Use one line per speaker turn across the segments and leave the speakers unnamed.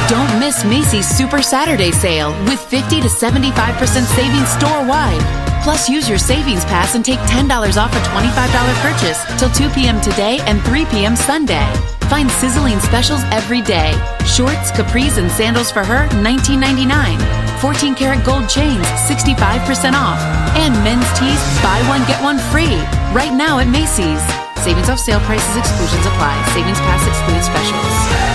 Don't miss Macy's Super Saturday Sale with 50 to 75% savings store-wide. Plus, use your savings pass and take $10 off a $25 purchase till 2 p.m. today and 3 p.m. Sunday. Find sizzling specials every day. Shorts, capris, and sandals for her, $19.99. 14-karat gold chains, 65% off. And men's tees, buy one, get one free. Right now at Macy's. Savings off sale prices, exclusions apply. Savings pass excludes specials.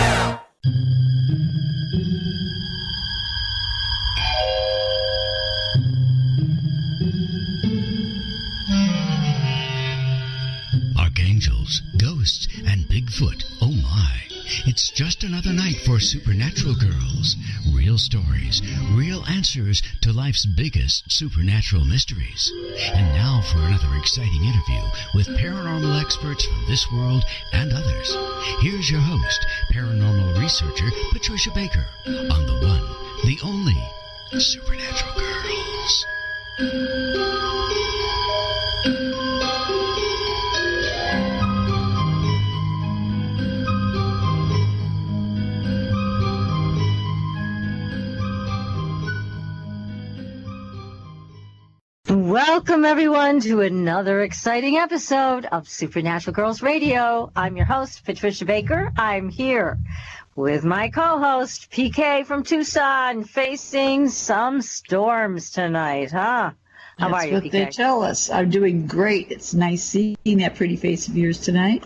Archangels, ghosts, and Bigfoot. Oh my. It's just another night for Supernatural Girlz. Real stories, real answers to life's biggest supernatural mysteries. And now for another exciting interview with paranormal experts from this world and others. Here's your host, paranormal researcher Patricia Baker, on the one, the only Supernatural Girlz.
Welcome, everyone, to another exciting episode of Supernatural Girlz Radio. I'm your host, Patricia Baker. I'm here with my co-host, PK from Tucson, facing some storms tonight, huh? How are you, PK? That's what
they tell us. I'm doing great. It's nice seeing that pretty face of yours tonight.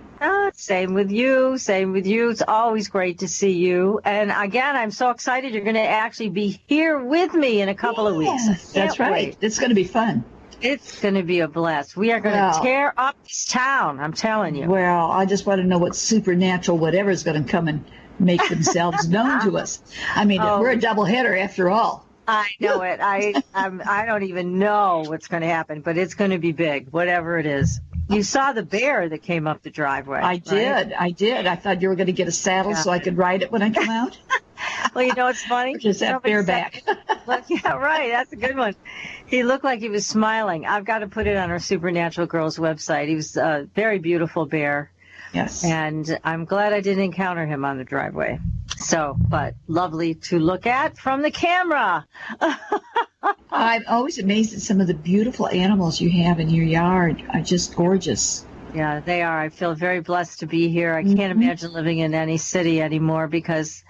Same with you. Same with you. It's always great to see you. And again, I'm so excited you're going to actually be here with me in a couple of weeks.
That's right.
Wait.
It's going to be fun.
It's going to be a blast. We are going to tear up this town, I'm telling you.
Well, I just want to know what supernatural whatever is going to come and make themselves known to us. I mean, we're a doubleheader after all.
I know it. I don't even know what's going to happen, but it's going to be big, whatever it is. You saw the bear that came up the driveway. I
did. I thought you were going to get a saddle so I could ride it when I come out.
Well, you know what's funny?
Just that bareback.
Yeah, right. That's a good one. He looked like he was smiling. I've got to put it on our Supernatural Girlz website. He was a very beautiful bear.
Yes.
And I'm glad I didn't encounter him on the driveway. So, but lovely to look at from the camera.
I'm always amazed at some of the beautiful animals you have in your yard. Are just gorgeous.
Yeah, they are. I feel very blessed to be here. I can't imagine living in any city anymore because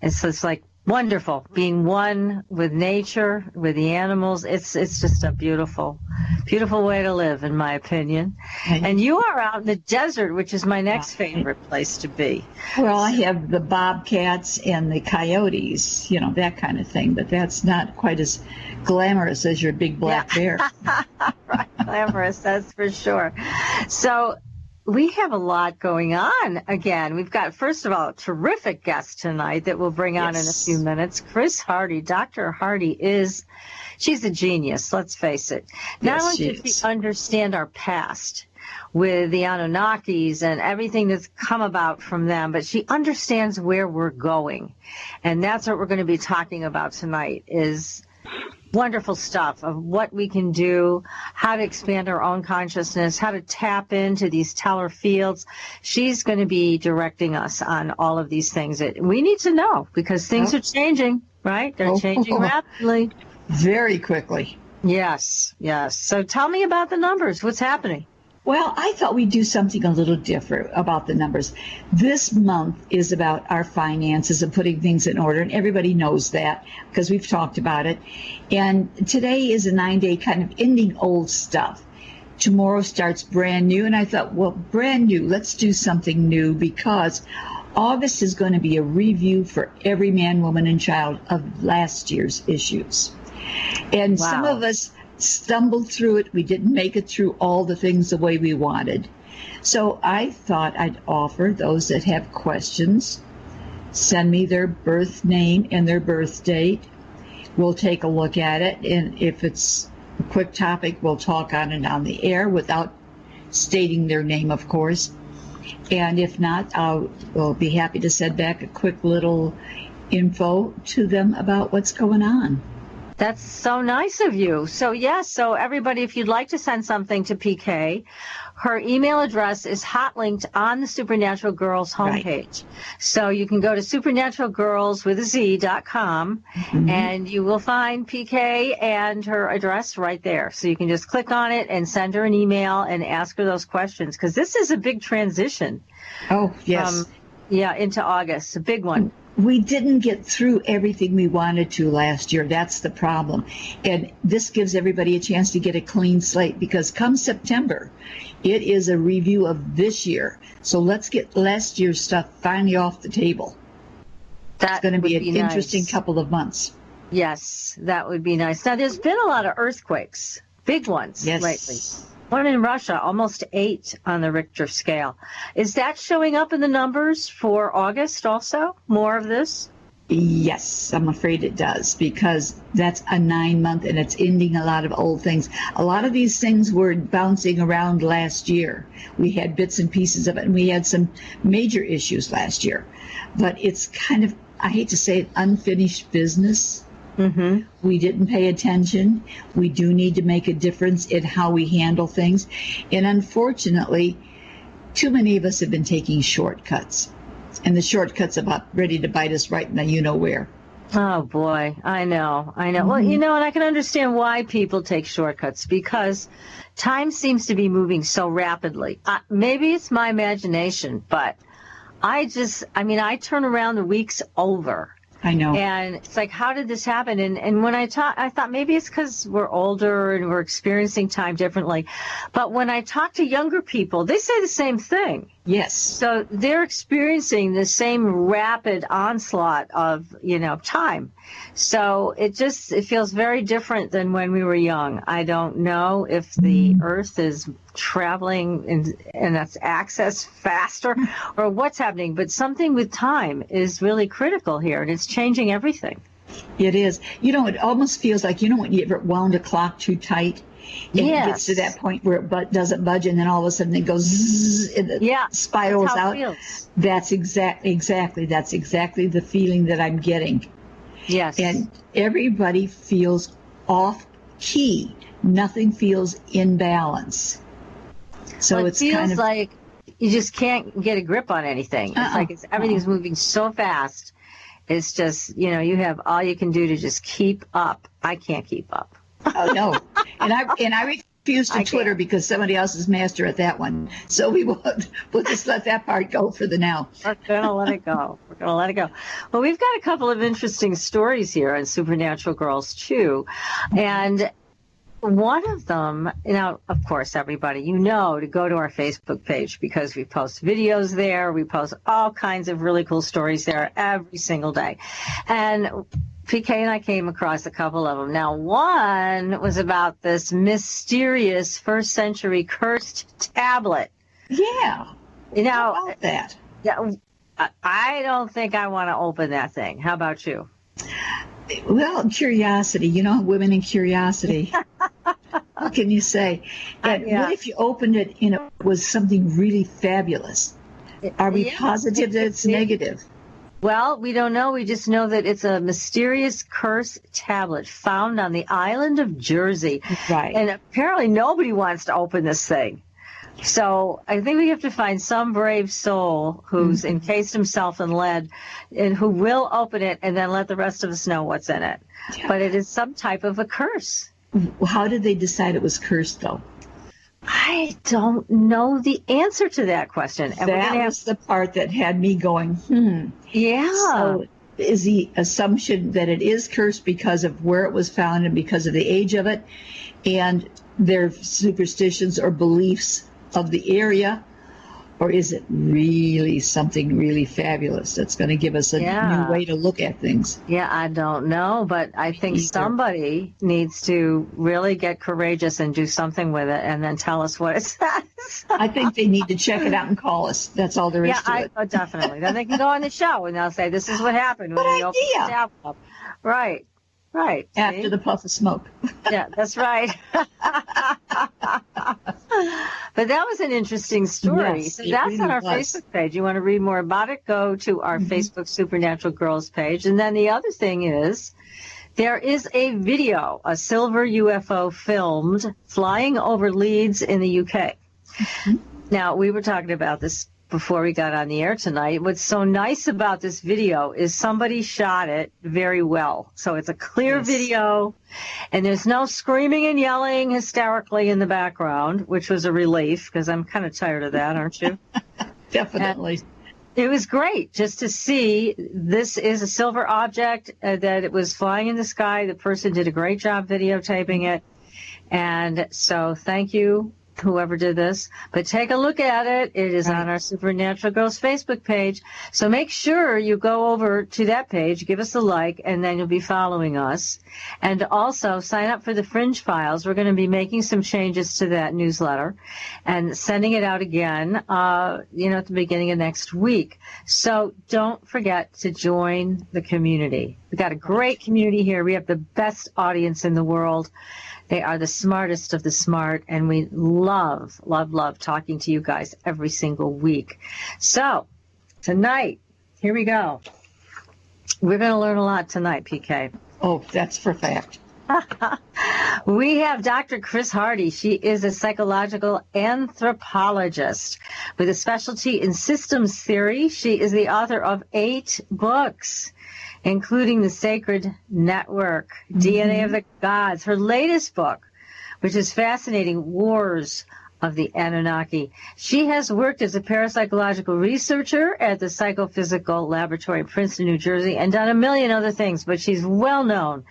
it's just like wonderful being one with nature, with the animals. It's just a beautiful, beautiful way to live, in my opinion. And you are out in the desert, which is my next favorite place to be.
Well, I have the bobcats and the coyotes, that kind of thing, but that's not quite as glamorous as your big black bear.
Right, glamorous, that's for sure. So we have a lot going on again. We've got, first of all, a terrific guest tonight that we'll bring on in a few minutes. Chris Hardy. Dr. Hardy she's a genius, let's face it. Not only did we understand our past with the Anunnakis and everything that's come about from them, but she understands where we're going. And that's what we're going to be talking about tonight is wonderful stuff of what we can do, how to expand our own consciousness, how to tap into these Telhar fields. She's going to be directing us on all of these things that we need to know because things are changing, right? They're changing rapidly.
Very quickly.
Yes. So tell me about the numbers. What's happening?
Well, I thought we'd do something a little different about the numbers. This month is about our finances and putting things in order, and everybody knows that because we've talked about it. And today is a 9-day kind of ending old stuff. Tomorrow starts brand new, and I thought, well, brand new, let's do something new because August is going to be a review for every man, woman, and child of last year's issues. And some of us stumbled through it. We didn't make it through all the things the way we wanted. So I thought I'd offer those that have questions, send me their birth name and their birth date. We'll take a look at it. And if it's a quick topic, we'll talk on it on the air without stating their name, of course. And if not, we'll be happy to send back a quick little info to them about what's going on.
That's so nice of you. So, so everybody, if you'd like to send something to PK, her email address is hot linked on the Supernatural Girlz homepage. Right. So you can go to supernaturalgirlz.com and you will find PK and her address right there. So you can just click on it and send her an email and ask her those questions, because this is a big transition.
Oh, yes.
Into August, a big one.
We didn't get through everything we wanted to last year. That's the problem. And this gives everybody a chance to get a clean slate, because come September, it is a review of this year. So let's get last year's stuff finally off the table. That's going to be an interesting couple of months.
Yes, that would be nice. Now, there's been a lot of earthquakes, big ones lately. One in Russia, almost 8 on the Richter scale. Is that showing up in the numbers for August also? More of this?
Yes, I'm afraid it does, because that's a 9-month and it's ending a lot of old things. A lot of these things were bouncing around last year. We had bits and pieces of it, and we had some major issues last year. But it's kind of, I hate to say it, unfinished business. We didn't pay attention. We do need to make a difference in how we handle things. And unfortunately, too many of us have been taking shortcuts. And the shortcuts about ready to bite us right in the you-know-where.
Oh, boy. I know. Well, and I can understand why people take shortcuts, because time seems to be moving so rapidly. Maybe it's my imagination, but I turn around the weeks over.
I know.
And it's like, how did this happen? And when I thought maybe it's because we're older and we're experiencing time differently. But when I talk to younger people, they say the same thing.
Yes.
So they're experiencing the same rapid onslaught of, time. So it feels very different than when we were young. I don't know if the Earth is traveling and its access faster or what's happening, but something with time is really critical here, and it's changing everything.
It is. It almost feels like, when you ever wound a clock too tight, and it gets to that point where it doesn't budge, and then all of a sudden it goes zzz, and it spirals out. That's exactly the feeling that I'm getting.
Yes.
And everybody feels off key. Nothing feels in balance. So
it feels like you just can't get a grip on anything. It's like everything's moving so fast. It's just, you have all you can do to just keep up. I can't keep up.
Oh, no. And I refuse to Twitter because somebody else is master at that one. So we'll just let that part go for the now.
We're going to let it go. Well, we've got a couple of interesting stories here on Supernatural Girlz, too. And one of them, of course, everybody, to go to our Facebook page, because we post videos there. We post all kinds of really cool stories there every single day. And PK and I came across a couple of them. Now, one was about this mysterious first century cursed tablet.
Yeah. How about that?
Yeah, I don't think I want to open that thing. How about you?
Well, curiosity, women and curiosity. What can you say? And what if you opened it and it was something really fabulous? Are we positive that it's negative?
Well, we don't know. We just know that it's a mysterious cursed tablet found on the island of Jersey.
Right.
And apparently nobody wants to open this thing. So I think we have to find some brave soul who's encased himself in lead and who will open it and then let the rest of us know what's in it. Yeah. But it is some type of a curse.
How did they decide it was cursed, though?
I don't know the answer to that question. And
that was the part that had me going,
Yeah.
So is the assumption that it is cursed because of where it was found and because of the age of it and their superstitions or beliefs of the area? Or is it really something really fabulous that's going to give us a new way to look at things?
Yeah, I don't know, but I think somebody needs to really get courageous and do something with it and then tell us what it says.
I think they need to check it out and call us. That's all there is to it.
Oh, definitely. Then they can go on the show and they'll say, this is what happened when we opened the tab up. Right.
After the puff of smoke.
Yeah, that's right. But that was an interesting story.
Yes,
so that's really on our Facebook page. You want to read more about it? Go to our Facebook Supernatural Girlz page. And then the other thing is There is a video, a silver UFO filmed flying over Leeds in the UK. Mm-hmm. Now, we were talking about this before we got on the air tonight. What's so nice about this video is somebody shot it very well. So it's a clear video, and there's no screaming and yelling hysterically in the background, which was a relief, because I'm kind of tired of that, aren't you?
Definitely.
And it was great just to see this is a silver object, that it was flying in the sky. The person did a great job videotaping it. And so thank you, whoever did this, but take a look at it. It is on our Supernatural Girlz Facebook page. So make sure you go over to that page, give us a like, and then you'll be following us. And also sign up for the Fringe Files. We're going to be making some changes to that newsletter and sending it out again, at the beginning of next week. So don't forget to join the community. We've got a great community here. We have the best audience in the world. They are the smartest of the smart, and we love, love, love talking to you guys every single week. So tonight, here we go. We're going to learn a lot tonight, PK.
Oh, that's for fact.
We have Dr. Chris Hardy. She is a psychological anthropologist with a specialty in systems theory. She is the author of 8 books, including The Sacred Network, DNA of the Gods, her latest book, which is fascinating, Wars of the Anunnaki. She has worked as a parapsychological researcher at the Psychophysical Laboratory in Princeton, New Jersey, and done a million other things, but she's well known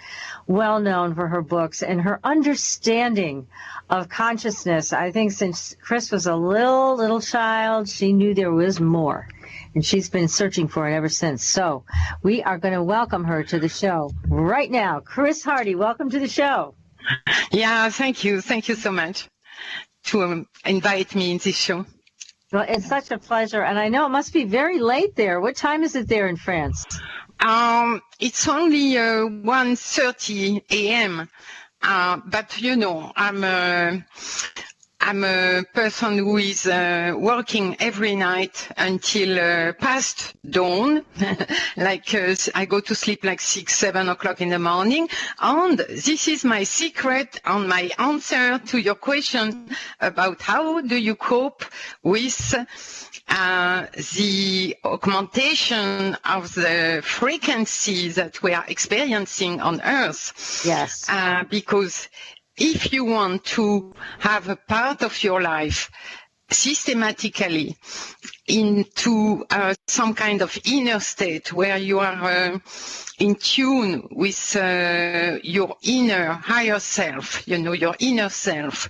for her books and her understanding of consciousness. I think since Chris was a little child, she knew there was more. And she's been searching for it ever since. So we are going to welcome her to the show right now. Chris Hardy, welcome to the show.
Yeah, thank you. Thank you so much to invite me in this show.
Well, it's such a pleasure. And I know it must be very late there. What time is it there in France?
It's only 1:30 a.m. But, I'm a person who is working every night until past dawn. I go to sleep like 6, 7 o'clock in the morning. And this is my secret and my answer to your question about how do you cope with the augmentation of the frequency that we are experiencing on Earth.
Yes.
Because if you want to have a part of your life systematically into some kind of inner state where you are in tune with your inner higher self, your inner self,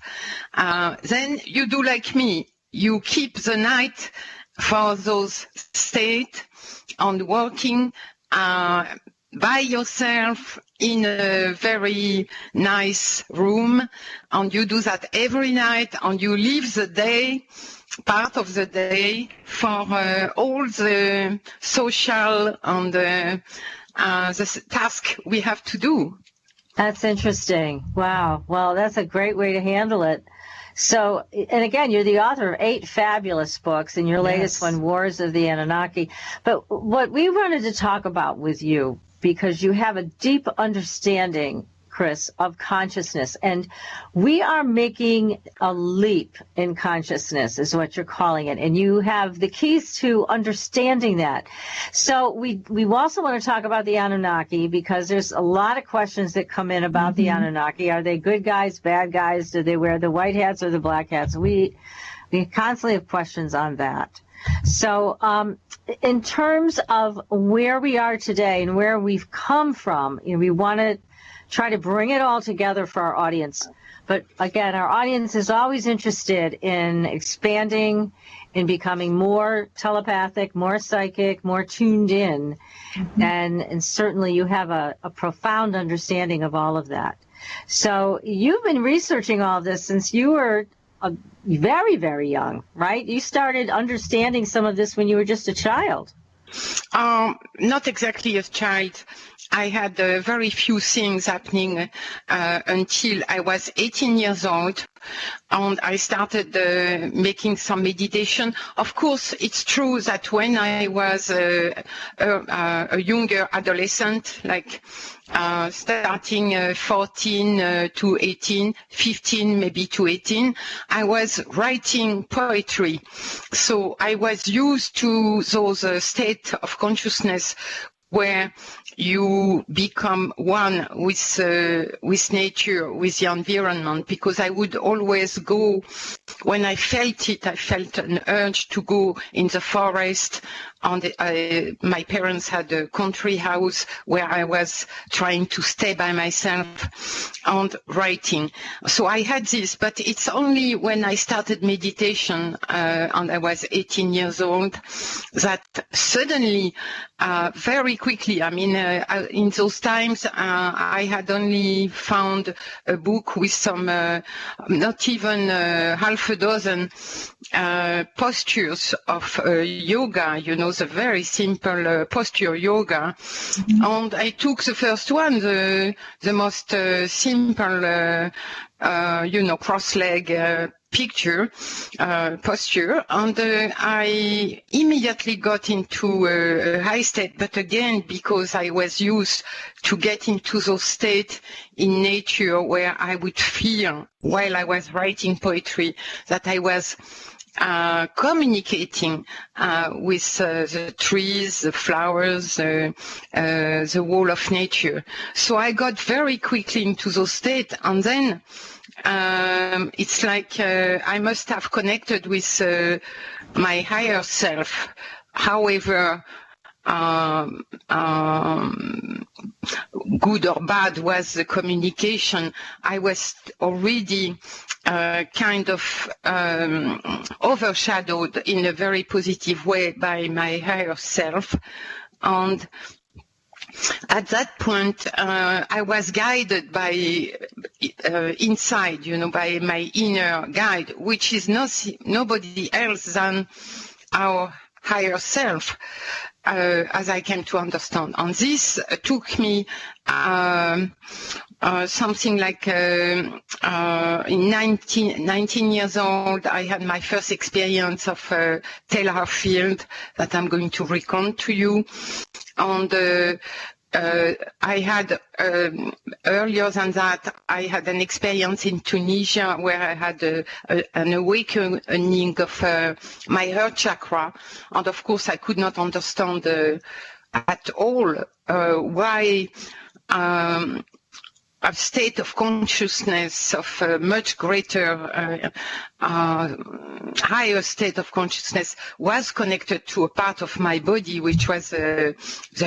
then you do like me. You keep the night for those states and working by yourself in a very nice room, and you do that every night, and you leave the day, part of the day, for all the social and the task we have to do.
That's interesting. Wow. Well, that's a great way to handle it. So, and again, you're the author of 8 fabulous books, and your latest one, Wars of the Anunnaki. But what we wanted to talk about with you, because you have a deep understanding, Chris, of consciousness, and we are making a leap in consciousness, is what you're calling it, and you have the keys to understanding that. So we also want to talk about the Anunnaki, because there's a lot of questions that come in about the Anunnaki. Are they good guys, bad guys? Do they wear the white hats or the black hats? We constantly have questions on that. So in terms of where we are today and where we've come from, we want to try to bring it all together for our audience. But again, our audience is always interested in expanding, in becoming more telepathic, more psychic, more tuned in. And certainly you have a profound understanding of all of that. So you've been researching all of this since you were very, very young, right? You started understanding some of this when you were just a child.
Not exactly a child. I had very few things happening until I was 18 years old. and I started making some meditation. Of course, it's true that when I was a younger adolescent, like starting 14 to 18, 15 maybe to 18, I was writing poetry. So I was used to those state of consciousness where you become one with nature, with the environment, because I would always go, when I felt it, I felt an urge to go in the forest. And my parents had a country house where I was trying to stay by myself and writing. So I had this, but it's only when I started meditation, and I was 18 years old, that suddenly, very quickly, I mean, in those times, I had only found a book with some, not even half a dozen postures of yoga, you know, the very simple posture yoga. Mm-hmm. And I took the first one, the most simple, cross-leg posture, and I immediately got into a high state, but again, because I was used to get into those states in nature where I would feel, while I was writing poetry, that I was communicating with the trees, the flowers, the whole of nature. So I got very quickly into those states, and then it's like I must have connected with my higher self. However, good or bad was the communication, I was already kind of overshadowed in a very positive way by my higher self. And at that point, I was guided by inside, by my inner guide, which is nobody else than our higher self, as I came to understand. And this took me something like in 19 years old, I had my first experience of Telhar field that I'm going to recount to you. And I had, earlier than that, I had an experience in Tunisia where I had an awakening of my heart chakra. And of course, I could not understand at all why a state of consciousness, of a much greater, higher state of consciousness was connected to a part of my body, which was the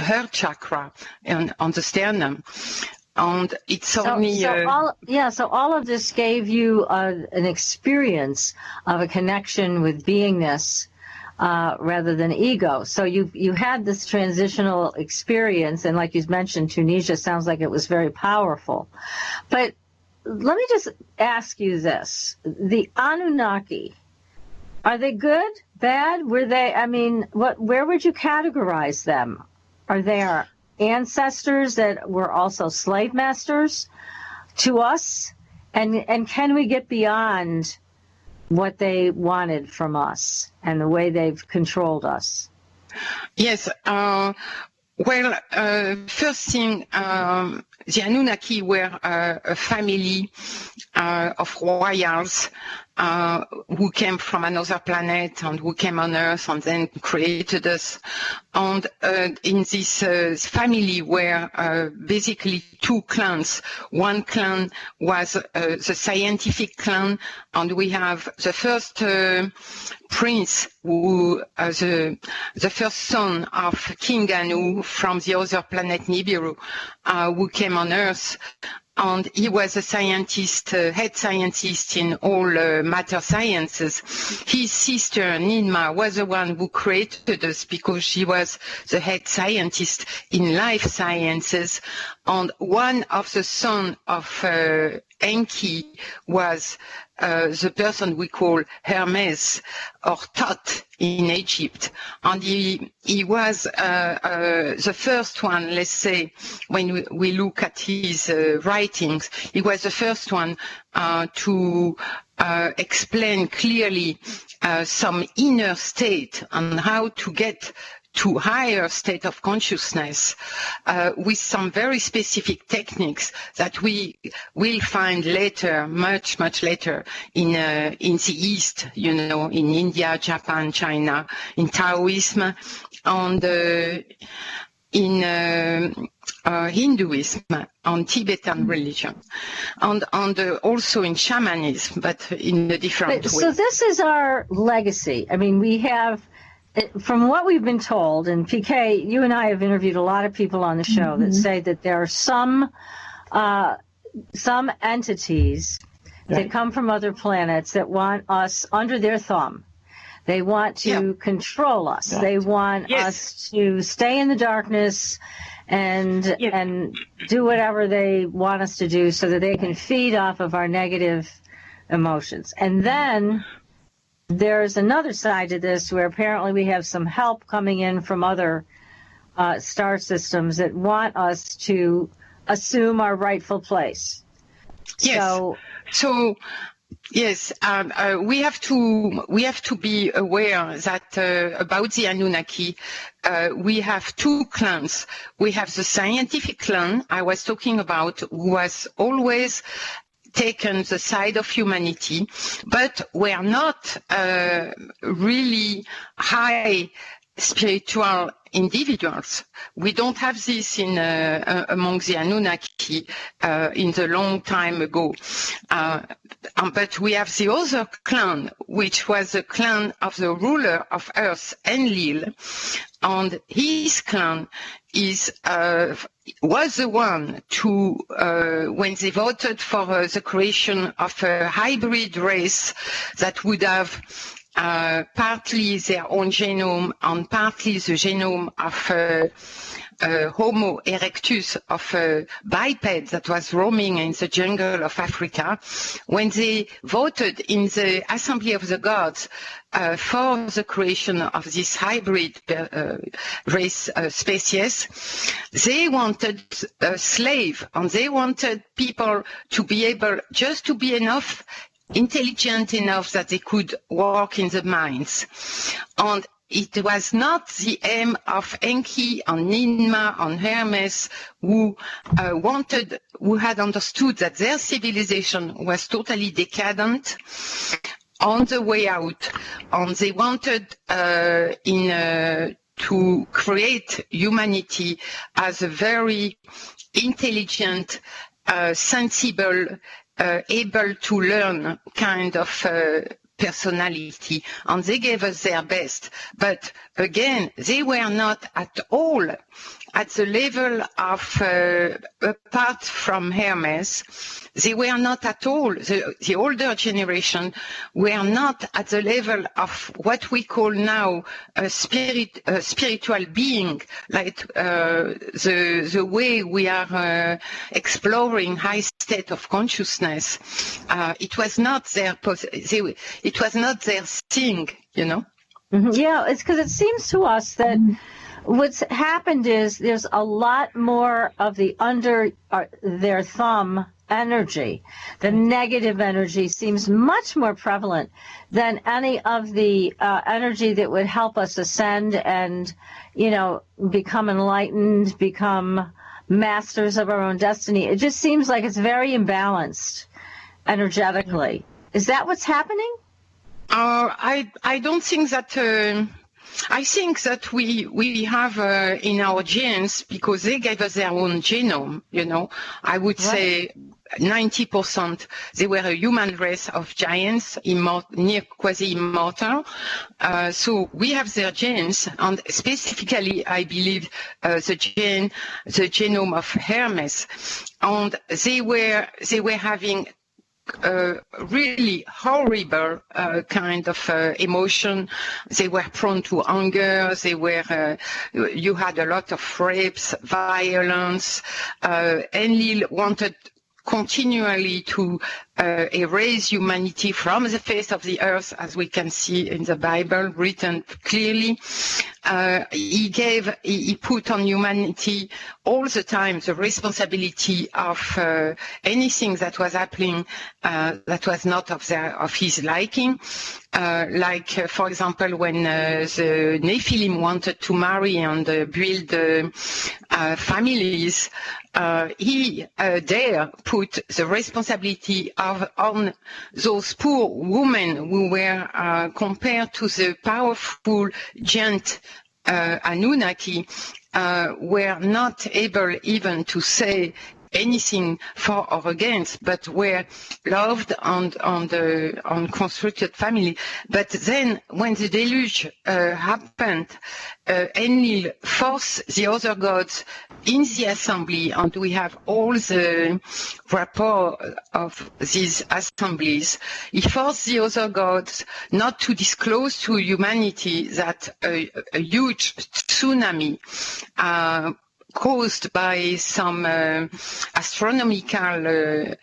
heart chakra on the sternum. And it's only...
So all of this gave you an experience of a connection with beingness, rather than ego. So you had this transitional experience, and like you mentioned, Tunisia sounds like it was very powerful. But let me just ask you this. The Anunnaki, are they good, bad? Were they, where would you categorize them? Are they our ancestors that were also slave masters to us? And can we get beyond what they wanted from us and the way they've controlled us?
Yes. First thing, the Anunnaki were a family of royals who came from another planet and who came on Earth and then created us. And in this family were basically two clans. One clan was the scientific clan, and we have the first prince, who the first son of King Anu from the other planet Nibiru, who came on Earth. And he was a scientist, head scientist in all matter sciences. His sister, Ninma, was the one who created us because she was the head scientist in life sciences. And one of the sons of Enki was the person we call Hermes or Thoth in Egypt. And he was the first one, let's say, when we look at his writings, he was the first one to explain clearly some inner state and how to get to higher state of consciousness with some very specific techniques that we will find later, much later in the East, in India, Japan, China, in Taoism, and in Hinduism, on Tibetan religion, and also in shamanism, but in a different way.
So this is our legacy. I mean, we have, from what we've been told, and PK, you and I have interviewed a lot of people on the show that say that there are some entities that come from other planets that want us under their thumb. They want to control us. They want us to stay in the darkness and do whatever they want us to do so that they can feed off of our negative emotions. And then there's another side to this where apparently we have some help coming in from other star systems that want us to assume our rightful place.
So yes, we have to be aware that about the Anunnaki, we have two clans. We have the scientific clan I was talking about, who was always taken the side of humanity, but we are not really high spiritual individuals. We don't have this in among the Anunnaki in the long time ago. But we have the other clan, which was the clan of the ruler of Earth, Enlil, and his clan was the one to, when they voted for the creation of a hybrid race that would have partly their own genome and partly the genome of Homo erectus, of a biped that was roaming in the jungle of Africa. When they voted in the Assembly of the Gods for the creation of this hybrid race species, they wanted a slave, and they wanted people to be able just to be intelligent enough that they could work in the mines. And it was not the aim of Enki and Ninma and Hermes, who had understood that their civilization was totally decadent on the way out, and they wanted to create humanity as a very intelligent, sensible, able to learn kind of personality, and they gave us their best. But again, they were not at all at the level of, apart from Hermes, they were not at all, the older generation were not at the level of what we call now a spiritual being, like the way we are exploring high state of consciousness. It was not their it was not their thing, you know.
Mm-hmm. Yeah, it's because it seems to us that what's happened is there's a lot more of the under their thumb energy. The negative energy seems much more prevalent than any of the energy that would help us ascend and, become enlightened, become masters of our own destiny. It just seems like it's very imbalanced energetically. Is that what's happening?
I don't think that. I think that we have in our genes, because they gave us their own genome, I would say 90%, they were a human race of giants, near quasi-immortal. So we have their genes, and specifically, I believe, the genome of Hermes. And they were having really horrible kind of emotion. They were prone to anger. You had a lot of rapes, violence. Enlil wanted continually to erase humanity from the face of the earth, as we can see in the Bible written clearly. He put on humanity all the time the responsibility of anything that was happening that was not of his liking. For example, when the Nephilim wanted to marry and build families, he dare put the responsibility on those poor women who were compared to the powerful giant Annunaki, were not able even to say anything for or against, but were loved and constructed family. But then when the deluge happened, Enlil forced the other gods in the assembly, and we have all the rapport of these assemblies. He forced the other gods not to disclose to humanity that a huge tsunami caused by some astronomical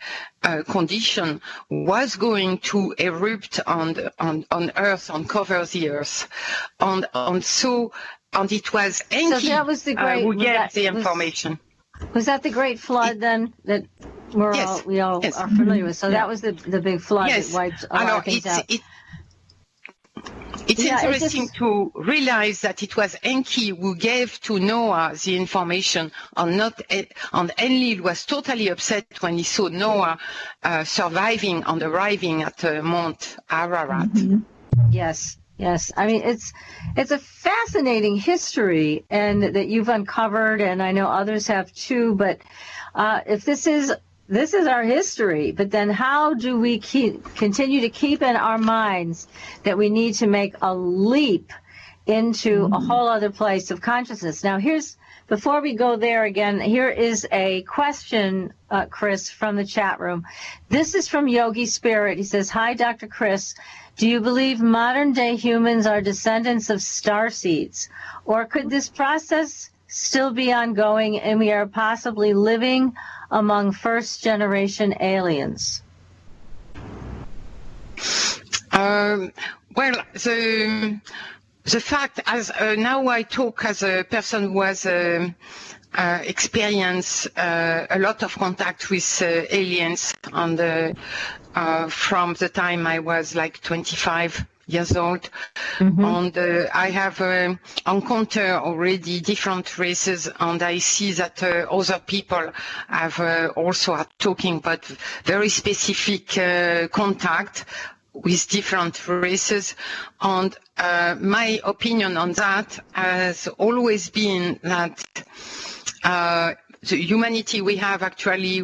condition was going to erupt on Earth and cover the Earth, and it was Enki who gave the information.
Was that the Great Flood then that we all are familiar with? So that was the big flood that wiped a lot of things out.
It's interesting to realize that it was Enki who gave to Noah the information, and Enlil was totally upset when he saw Noah surviving and arriving at Mount Ararat.
Mm-hmm. Yes. I mean, it's a fascinating history, and that you've uncovered, and I know others have too. But if this is our history, but then how do we continue to keep in our minds that we need to make a leap into a whole other place of consciousness? Now, before we go there again, here is a question, Chris, from the chat room. This is from Yogi Spirit. He says, "Hi, Dr. Chris. Do you believe modern-day humans are descendants of starseeds? Or could this process still be ongoing and we are possibly living among first-generation aliens?"
Well, the fact, as now I talk as a person who has experienced a lot of contact with aliens, and from the time I was like 25 years old, and I have encountered already different races, and I see that other people have also are talking about very specific contact with different races, and my opinion on that has always been that the humanity we have actually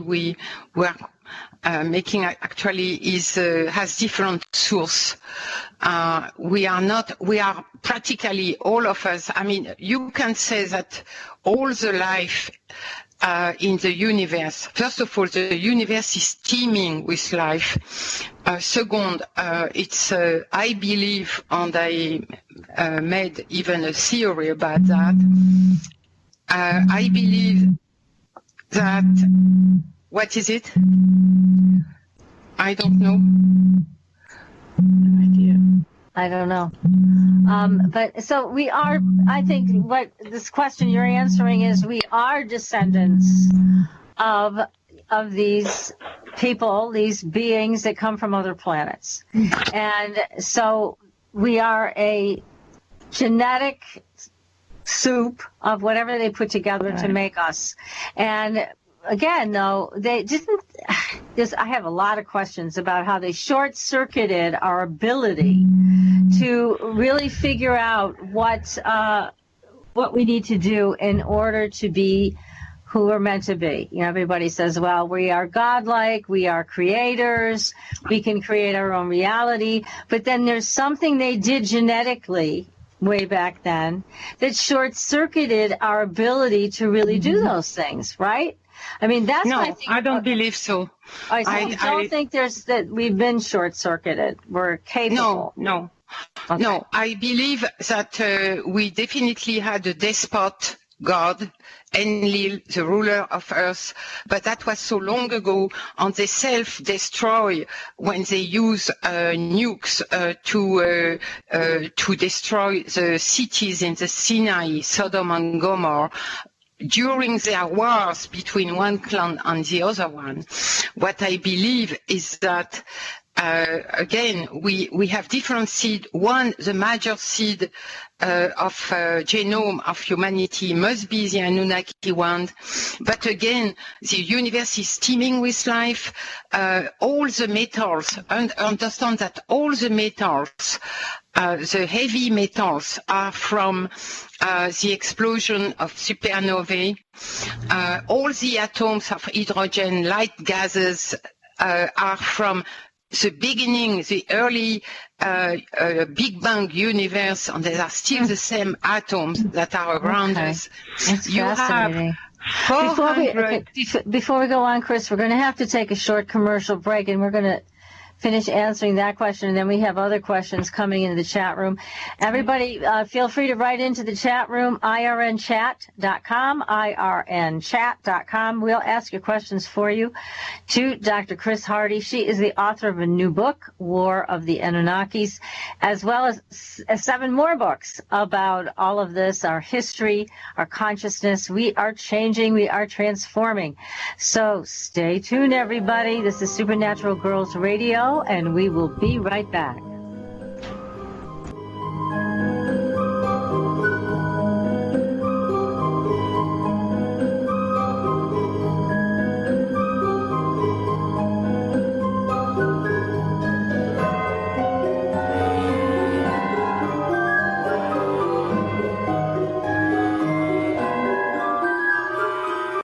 making actually has different source. We are practically all of us. I mean, you can say that all the life in the universe, first of all, the universe is teeming with life. Second, it's, I believe, and I made even a theory about that, I believe that, what is it? I don't know.
No idea. I don't know. But so we are, I think what this question you're answering is we are descendants of these people, these beings that come from other planets. And so we are a genetic soup of whatever they put together to make us. And again, though, they didn't. I have a lot of questions about how they short-circuited our ability to really figure out what we need to do in order to be who we're meant to be. You know, everybody says, well, we are godlike, we are creators, we can create our own reality. But then there's something they did genetically way back then that short-circuited our ability to really do those things, right? I mean, that's my thing.
I don't believe so.
I don't think that we've been short-circuited. We're capable.
No. Okay. No, I believe that we definitely had a despot God, Enlil, the ruler of Earth, but that was so long ago, and they self-destroy when they use nukes to destroy the cities in the Sinai, Sodom and Gomorrah, during their wars between one clan and the other one. What I believe is that again, we have different seed. One, the major seed of genome of humanity must be the Anunnaki one. But again, the universe is teeming with life. All the metals, and understand that all the metals, the heavy metals, are from the explosion of supernovae. All the atoms of hydrogen, light gases, are from the beginning, the early Big Bang universe, and there are still the same atoms that are around us.
That's fascinating. Before we go on, Chris, we're going to have to take a short commercial break, and we're going to finish answering that question, and then we have other questions coming into the chat room. Everybody, feel free to write into the chat room, irnchat.com, irnchat.com. We'll ask your questions for you to Dr. Chris Hardy. She is the author of a new book, War of the Anunnakis, as well as 7 more books about all of this, our history, our consciousness. We are changing, we are transforming. So stay tuned, everybody. This is Supernatural Girlz Radio, and we will be right back.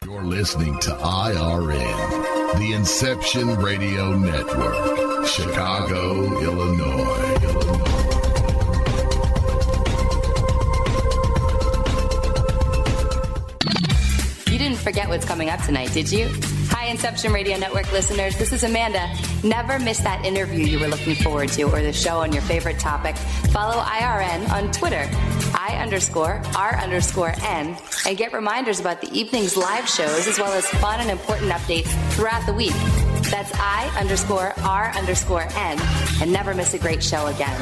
You're listening to IRN, the Inception Radio Network, Chicago, Illinois.
You didn't forget what's coming up tonight, did you? Hi, Inception Radio Network listeners. This is Amanda. Never miss that interview you were looking forward to or the show on your favorite topic. Follow IRN on Twitter, I_R_N, and get reminders about the evening's live shows as well as fun and important updates throughout the week. That's I_R_N, and never miss a great show again.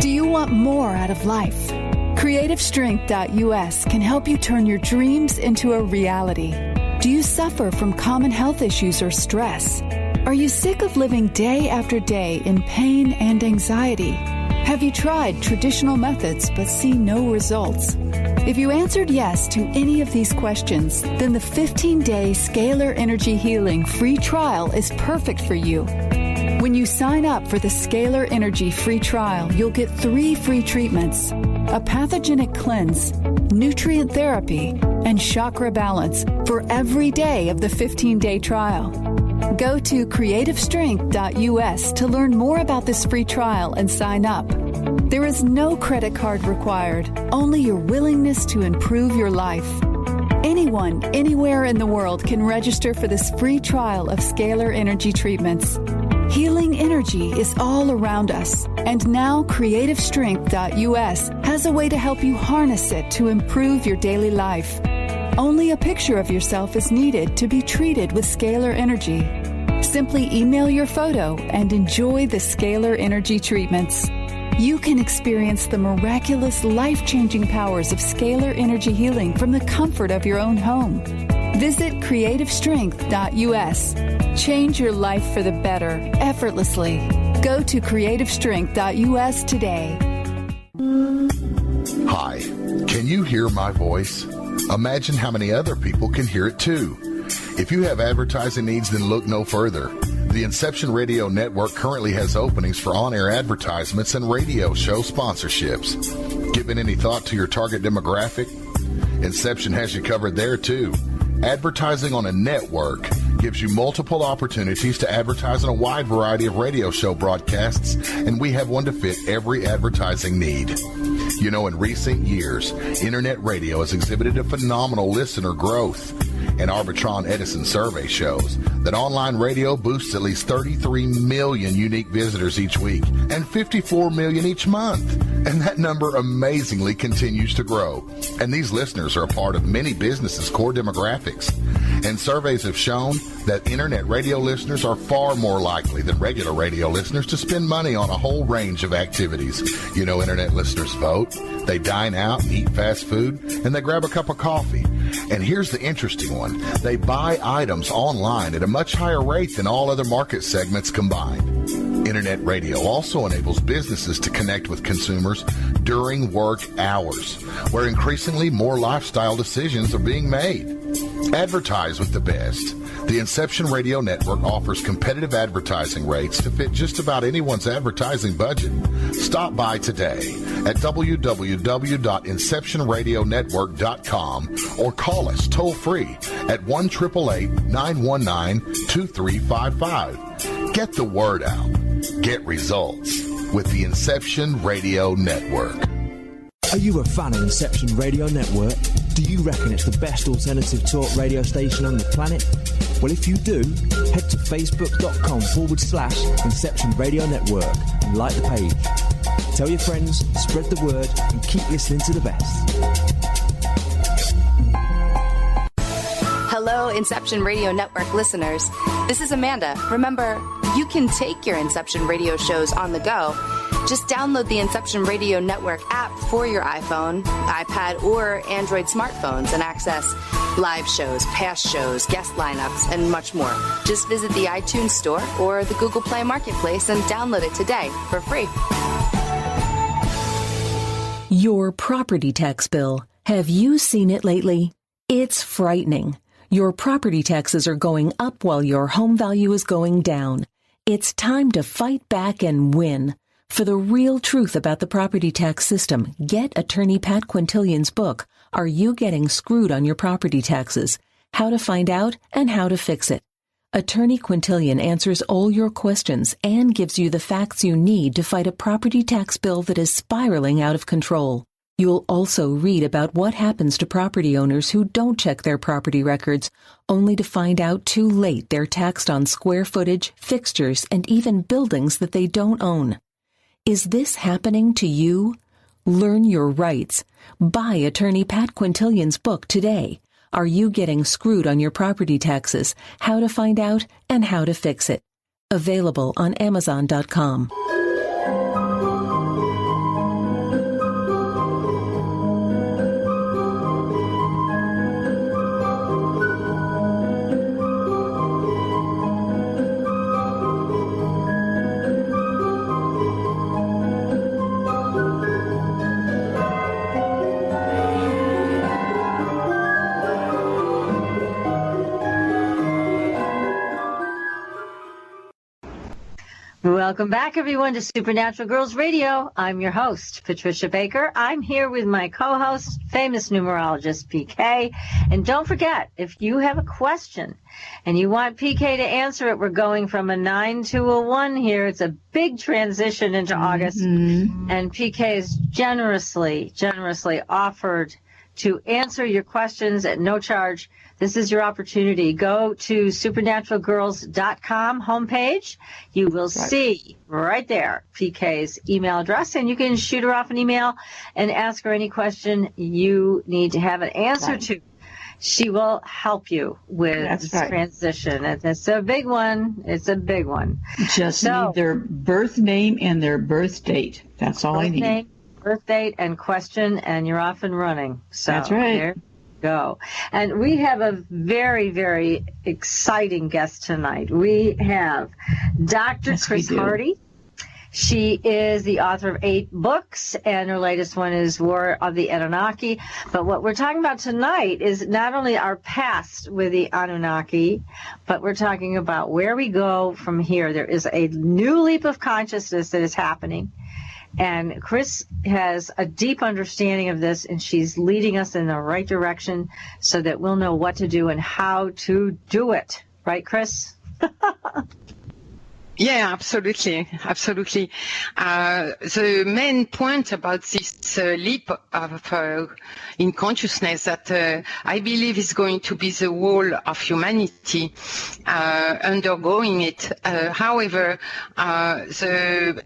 Do you want more out of life? CreativeStrength.us can help you turn your dreams into a reality. Do you suffer from common health issues or stress? Are you sick of living day after day in pain and anxiety? Have you tried traditional methods but see no results? If you answered yes to any of these questions, then the 15-day Scalar Energy Healing free trial is perfect for you. When you sign up for the Scalar Energy free trial, you'll get 3 free treatments: a pathogenic cleanse, nutrient therapy, and chakra balance for every day of the 15-day trial. Go to creativestrength.us to learn more about this free trial and sign up. There is no credit card required, only your willingness to improve your life. Anyone, anywhere in the world can register for this free trial of Scalar Energy treatments. Healing energy is all around us, and now CreativeStrength.us has a way to help you harness it to improve your daily life. Only a picture of yourself is needed to be treated with Scalar Energy. Simply email your photo and enjoy the Scalar Energy treatments. You can experience the miraculous, life-changing powers of Scalar Energy Healing from the comfort of your own home. Visit CreativeStrength.us. Change your life for the better, effortlessly. Go to CreativeStrength.us today.
Hi, can you hear my voice? Imagine how many other people can hear it too. If you have advertising needs, then look no further. The Inception Radio Network currently has openings for on-air advertisements and radio show sponsorships. Given any thought to your target demographic? Inception has you covered there too. Advertising on a network gives you multiple opportunities to advertise on a wide variety of radio show broadcasts, and we have one to fit every advertising need. You know, in recent years, Internet radio has exhibited a phenomenal listener growth. An Arbitron Edison survey shows that online radio boosts at least 33 million unique visitors each week and 54 million each month. And that number amazingly continues to grow. And these listeners are a part of many businesses' core demographics. And surveys have shown that Internet radio listeners are far more likely than regular radio listeners to spend money on a whole range of activities. You know, Internet listeners vote, they dine out, eat fast food, and they grab a cup of coffee. And here's the interesting one. They buy items online at a much higher rate than all other market segments combined. Internet radio also enables businesses to connect with consumers during work hours, where increasingly more lifestyle decisions are being made. Advertise with the best. The Inception Radio Network offers competitive advertising rates to fit just about anyone's advertising budget. Stop by today at www.inceptionradionetwork.com or call us toll-free at 1-888-919-2355. Get the word out. Get results with the Inception Radio Network.
Are you a fan of Inception Radio Network? Do you reckon it's the best alternative talk radio station on the planet? Well, if you do, head to facebook.com/Inception Radio Network and like the page. Tell your friends, spread the word, and keep listening to the best.
Hello, Inception Radio Network listeners. This is Amanda. Remember, you can take your Inception Radio shows on the go. Just download the Inception Radio Network app for your iPhone, iPad, or Android smartphones and access live shows, past shows, guest lineups, and much more. Just visit the iTunes Store or the Google Play Marketplace and download it today for free.
Your property tax bill. Have you seen it lately? It's frightening. Your property taxes are going up while your home value is going down. It's time to fight back and win. For the real truth about the property tax system, get attorney Pat Quintilian's book, Are You Getting Screwed on Your Property Taxes? How to Find Out and How to Fix It. Attorney Quintilian answers all your questions and gives you the facts you need to fight a property tax bill that is spiraling out of control. You'll also read about what happens to property owners who don't check their property records, only to find out too late they're taxed on square footage, fixtures, and even buildings that they don't own. Is this happening to you? Learn your rights. Buy attorney Pat Quintilian's book today. Are You Getting Screwed on Your Property Taxes? How to Find Out and How to Fix It. Available on Amazon.com.
Welcome back, everyone, to Supernatural Girlz Radio. I'm your host, Patricia Baker. I'm here with my co-host, famous numerologist, PK. And don't forget, if you have a question and you want PK to answer it, we're going from a 9 to a 1 here. It's a big transition into August. And PK is generously offered to answer your questions at no charge. This is your opportunity. Go to supernaturalgirls.com homepage. You will see right there PK's email address, and you can shoot her off an email and ask her any question you need to have an answer to. She will help you with this transition. It's a big one. It's a big one.
Just need their birth name and their birth date. That's all I need.
Name, birth date, and question, and you're off and running. So
that's right.
There go. And we have a very, very exciting guest tonight. We have Dr. Chris Hardy. She is the author of 8 books, and her latest one is War of the Anunnaki. But what we're talking about tonight is not only our past with the Anunnaki, but we're talking about where we go from here. There is a new leap of consciousness that is happening. And Chris has a deep understanding of this, and she's leading us in the right direction so that we'll know what to do and how to do it. Right, Chris?
Yeah, absolutely. The main point about this leap of in consciousness that I believe is going to be the whole of humanity undergoing it. However, the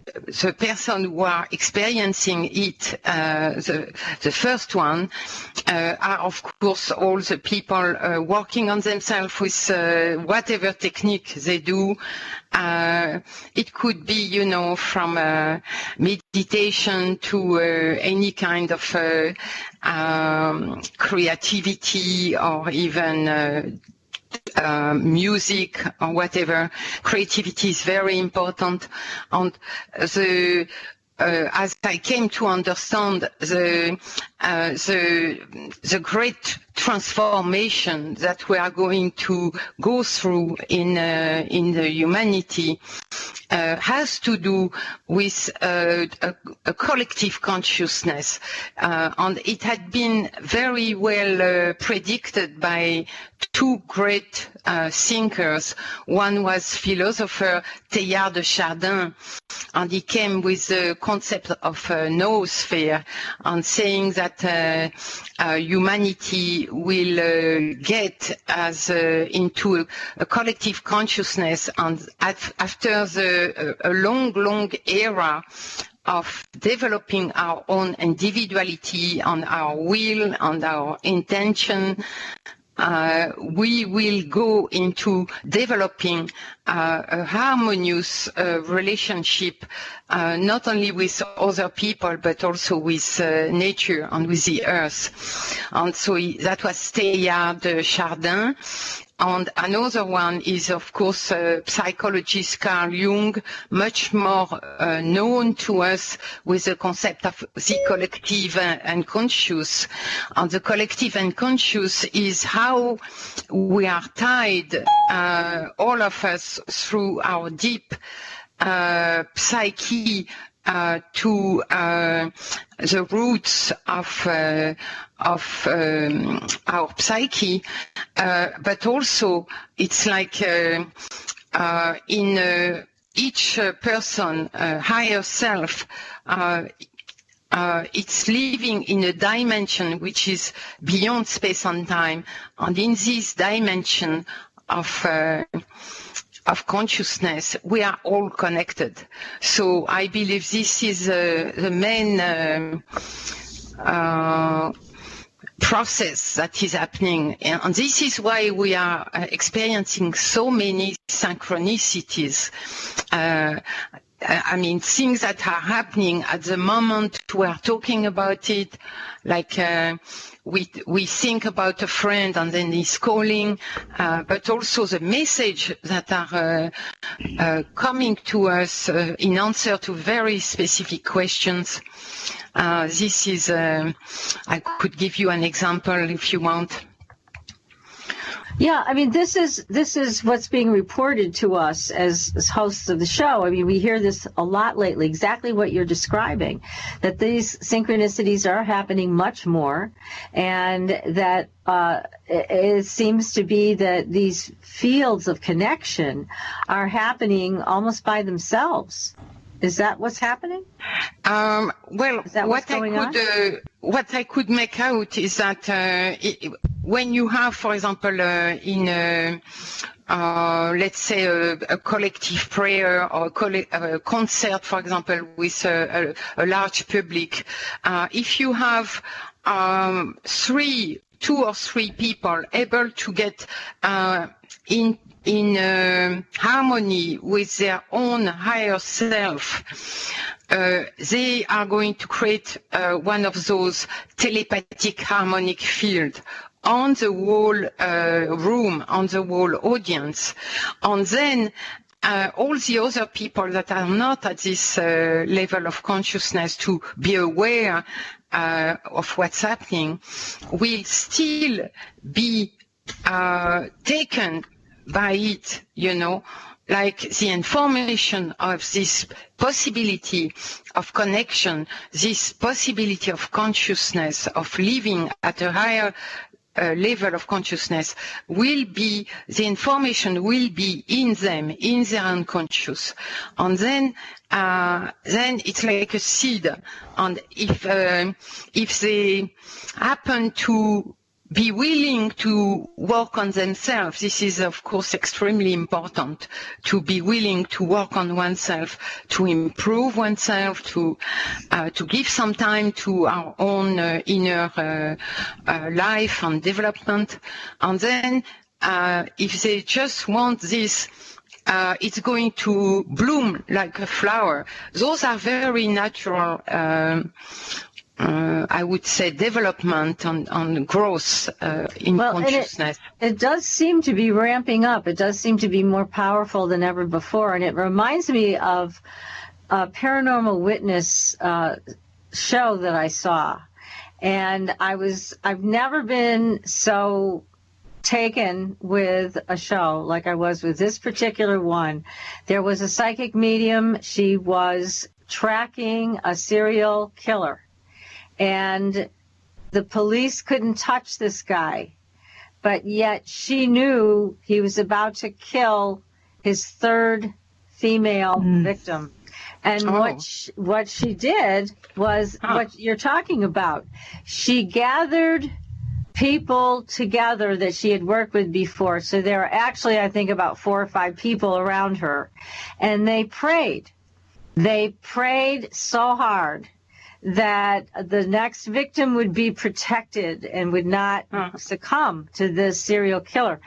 person who are experiencing it, the first one, are of course all the people working on themselves with whatever technique they do. It could be, from meditation to any kind of creativity or even music or whatever. Creativity is very important. And as I came to understand the great transformation that we are going to go through in the humanity has to do with a collective consciousness, and it had been very well predicted by two great thinkers. One was philosopher Telhar de Chardin, and he came with the concept of noosphere, and saying that humanity will get as into a collective consciousness, and after a long era of developing our own individuality and our will and our intention, we will go into developing a harmonious relationship, not only with other people, but also with nature and with the earth. And so that was Telhar de Chardin. And another one is, of course, psychologist Carl Jung, much more known to us with the concept of the collective and conscious. And the collective and conscious is how we are tied, all of us, through our deep psyche, to the roots of our psyche, but also it's like in each person, higher self, it's living in a dimension which is beyond space and time, and in this dimension of consciousness, we are all connected. So I believe this is the main process that is happening. And this is why we are experiencing so many synchronicities. I mean, things that are happening at the moment we are talking about it, like we think about a friend and then he's calling, but also the message that are coming to us in answer to very specific questions. This is, I could give you an example if you want.
Yeah, I mean, this is what's being reported to us as hosts of the show. I mean, we hear this a lot lately, exactly what you're describing, that these synchronicities are happening much more, and that it seems to be that these fields of connection are happening almost by themselves. Is that what's happening?
Well, what I could make out is that when you have, for example, let's say a collective prayer or a concert, for example, with a large public, if you have 2 or 3 people able to get in harmony with their own higher self, they are going to create one of those telepathic-harmonic field on the whole room, on the whole audience. And then all the other people that are not at this level of consciousness to be aware of what's happening will still be taken by it, like the information of this possibility of connection, this possibility of consciousness, of living at a higher level of consciousness the information will be in them, in their unconscious. And then it's like a seed. And if they happen to be willing to work on themselves, this is of course extremely important, to be willing to work on oneself, to improve oneself, to give some time to our own inner life and development. And then if they just want this, it's going to bloom like a flower. Those are very natural I would say development and growth in consciousness.
It does seem to be ramping up. It does seem to be more powerful than ever before. And it reminds me of a Paranormal Witness show that I saw. And I've never been so taken with a show like I was with this particular one. There was a psychic medium. She was tracking a serial killer. And the police couldn't touch this guy, but yet she knew he was about to kill his third female victim. And what she did was what you're talking about. She gathered people together that she had worked with before. So there are actually, I think, about 4 or 5 people around her. And they prayed. They prayed so hard that the next victim would be protected and would not succumb to this serial killer.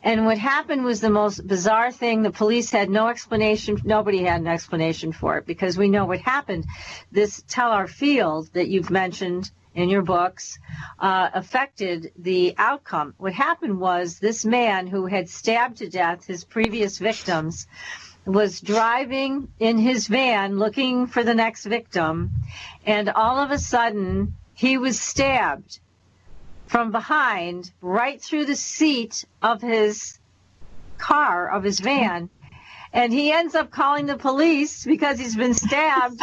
And what happened was the most bizarre thing. The police had no explanation. Nobody had an explanation for it, because we know what happened. This Telhar field that you've mentioned in your books affected the outcome. What happened was this man who had stabbed to death his previous victims was driving in his van looking for the next victim, and all of a sudden he was stabbed from behind right through the seat of his car, of his van. And he ends up calling the police because he's been stabbed.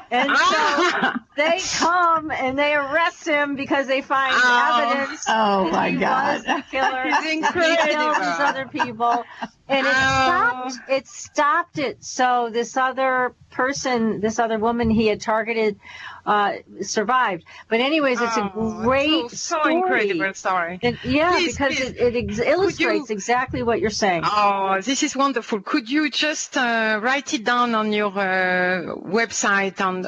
And so they come and they arrest him because they find evidence.
Oh, my God.
Was the killer. He killed these other people. And it stopped it. So this other person, this other woman he had targeted, survived. But anyways, it's a great story.
Incredible story.
Because it illustrates exactly what you're saying.
Oh, this is wonderful. Could you just write it down on your website and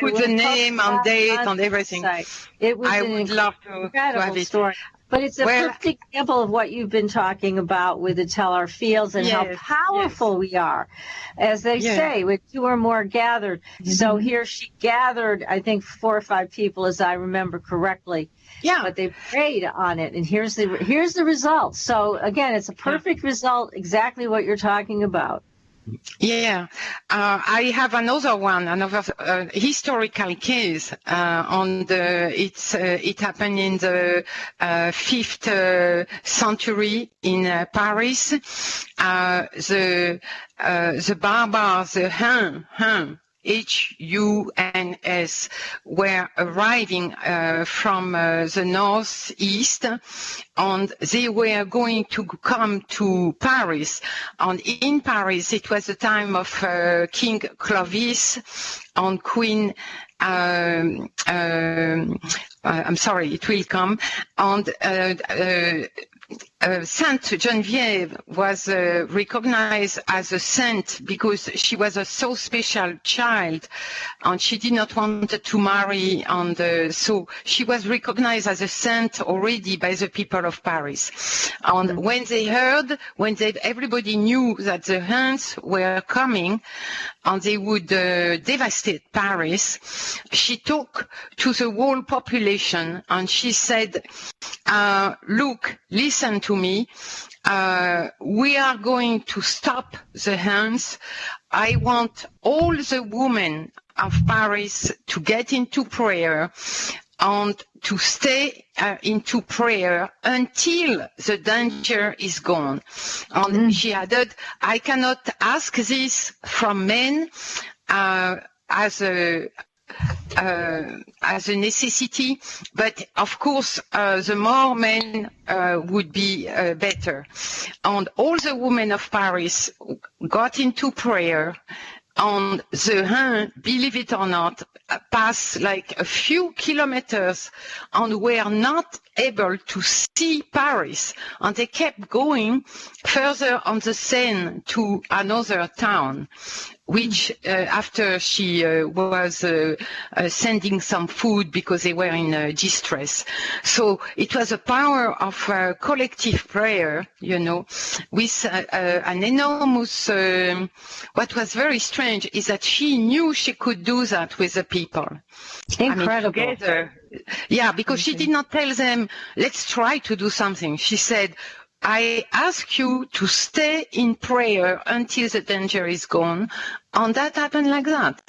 put the name and date and everything?
It was
I would love to have it.
Story. But it's a perfect example of what you've been talking about with the Telhar fields and how powerful we are. As they say, with 2 or more gathered. Mm-hmm. So here she gathered, I think, 4 or 5 people, as I remember correctly. Yeah. But they prayed on it, and here's the result. So again, it's a perfect result, exactly what you're talking about.
Yeah, I have another historical case. It happened in the 5th century in Paris. The barbars, the Huns, Huns, were arriving from the northeast, and they were going to come to Paris. And in Paris, it was the time of King Clovis and Queen. I'm sorry, it will come. And Sainte Geneviève was recognized as a saint because she was a so special child, and she did not want to marry, and so she was recognized as a saint already by the people of Paris. And when they heard, everybody knew that the Huns were coming and they would devastate Paris, she talked to the whole population and she said, look, listen to me. We are going to stop the Huns. I want all the women of Paris to get into prayer and to stay into prayer until the danger is gone. And she added, I cannot ask this from men as a as a necessity, but of course the more men would be better. And all the women of Paris got into prayer, and the Rhin, believe it or not, passed like a few kilometers and were not able to see Paris, and they kept going further on the Seine to another town, which after she was sending some food because they were in distress. So it was a power of collective prayer, you know, with an enormous, what was very strange is that she knew she could do that with the people.
Incredible.
I mean, together. Yeah, because she did not tell them, let's try to do something. She said, I ask you to stay in prayer until the danger is gone. And that happened like that.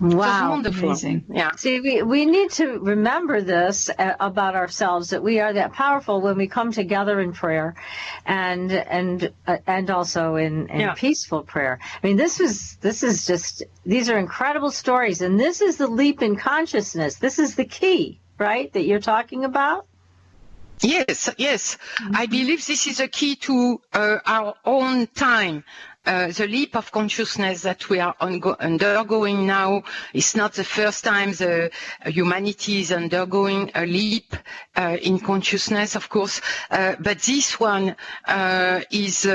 Wow.
Wonderful.
Amazing.
Yeah.
See, we need to remember this about ourselves, that we are that powerful when we come together in prayer and also in peaceful prayer. I mean, this is just, these are incredible stories, and this is the leap in consciousness. This is the key, right, that you're talking about?
Yes. Mm-hmm. I believe this is a key to our own time. The leap of consciousness that we are undergoing now is not the first time the humanity is undergoing a leap in consciousness, of course, but this one is,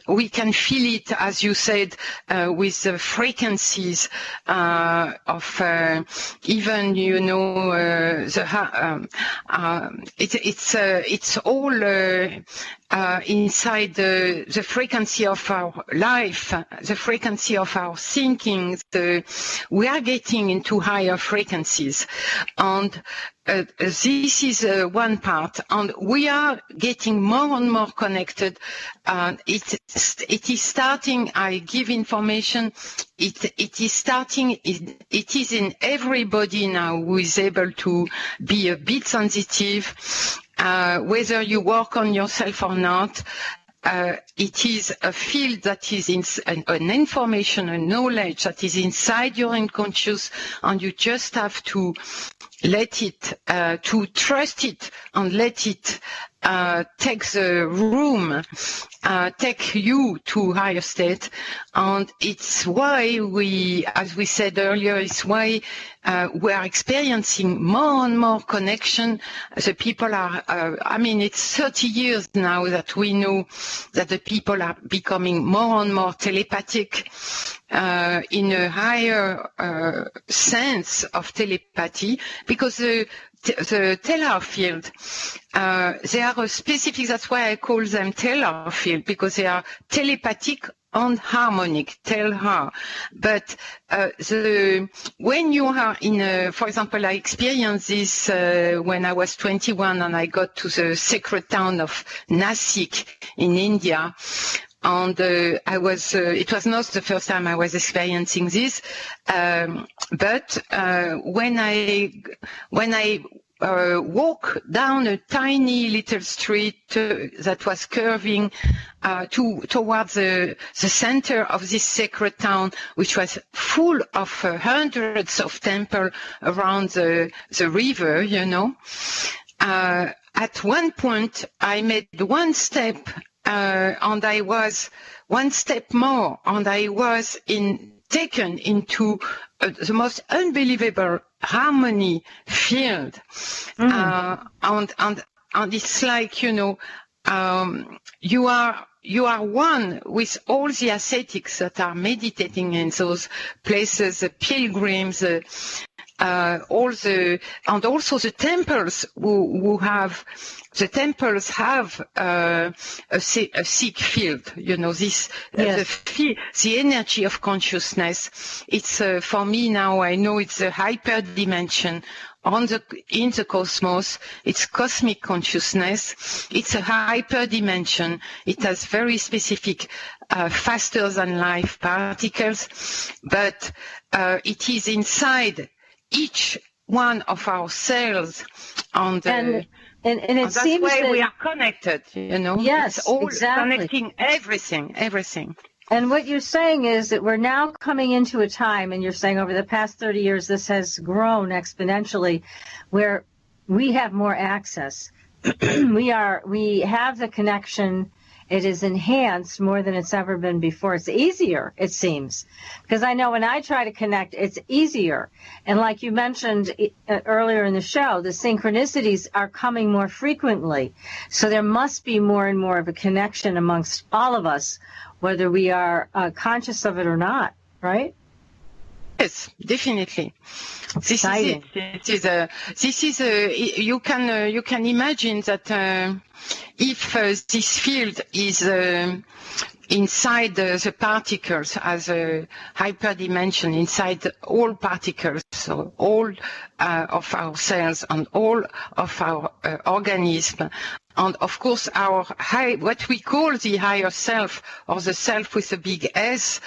we can feel it, as you said, with the frequencies of even, you know, it's all inside the frequency of our life, the frequency of our thinking. We are getting into higher frequencies, and this is one part, and we are getting more and more connected. It is starting. I give information. It is starting. It is in everybody now who is able to be a bit sensitive. Whether you work on yourself or not, it is a field that is an information, a knowledge that is inside your unconscious, and you just have to let it, to trust it and let it take the room, take you to higher state. And it's why we, as we said earlier, it's why we are experiencing more and more connection. The people are, I mean, it's 30 years now that we know that the people are becoming more and more telepathic, in a higher sense of telepathy, because the Telhar field, they are specific, that's why I call them Telhar field, because they are telepathic and harmonic, Telhar. But when you are in for example, I experienced this when I was 21 and I got to the sacred town of Nasik in India. And I was, it was not the first time I was experiencing this, but when I walk down a tiny little street that was curving towards the center of this sacred town, which was full of hundreds of temples around the river, you know. At one point, I made one step, and I was one step more, and I was taken into the most unbelievable harmony field. And it's like, you know, you are one with all the ascetics that are meditating in those places, the pilgrims, and also the temples who have, the temples have a sick field, you know, this, yes. The energy of consciousness. It's, for me now, I know it's a hyper dimension in the cosmos. It's cosmic consciousness. It's a hyper dimension. It has very specific, faster than light particles, but it is inside each one of our cells, and it seems that's why we are connected, you know.
Yes,
it's all
exactly.
Connecting everything.
And what you're saying is that we're now coming into a time, and you're saying over the past 30 years, this has grown exponentially, where we have more access. We have the connection. It is enhanced more than it's ever been before. It's easier, it seems, because I know when I try to connect, it's easier. And like you mentioned earlier in the show, the synchronicities are coming more frequently. So there must be more and more of a connection amongst all of us, whether we are conscious of it or not, right?
Yes, definitely. This is it. You can imagine that if this field is inside the particles as a hyperdimension, inside all particles, so all of our cells and all of our organism. And of course, what we call the higher self, or the self with a big S,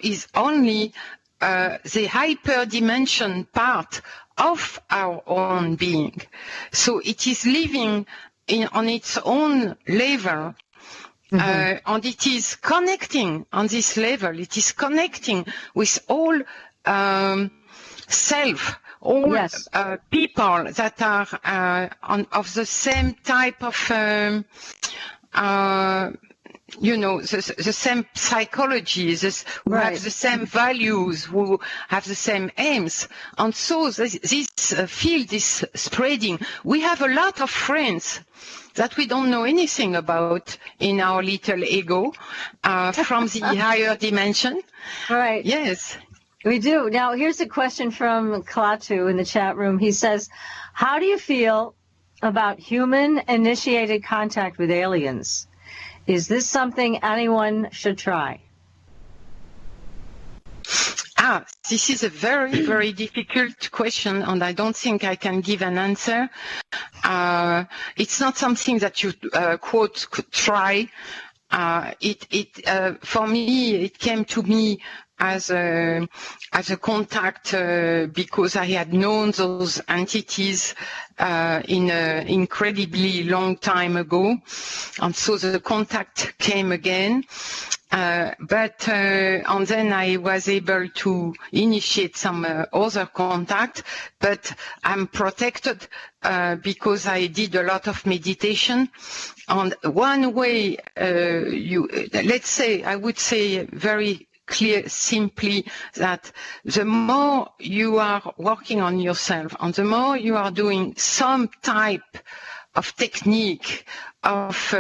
is only the hyperdimension part of our own being. So it is living on its own level, and it is connecting on this level. It is connecting with all self, all people that are of the same type of the same psychology, who have the same values, who have the same aims. And so this field is spreading. We have a lot of friends that we don't know anything about in our little ego from the higher dimension.
Right.
Yes.
We do. Now, here's a question from Klaatu in the chat room. He says, how do you feel about human-initiated contact with aliens? Is this something anyone should try?
This is a very, very difficult question, and I don't think I can give an answer. It's not something that you, quote, could try. For me, it came to me as a contact because I had known those entities in an incredibly long time ago, and so the contact came again. But and then I was able to initiate some other contact, but I'm protected because I did a lot of meditation. And one way let's say, I would say very clear, simply, that the more you are working on yourself and the more you are doing some type of technique of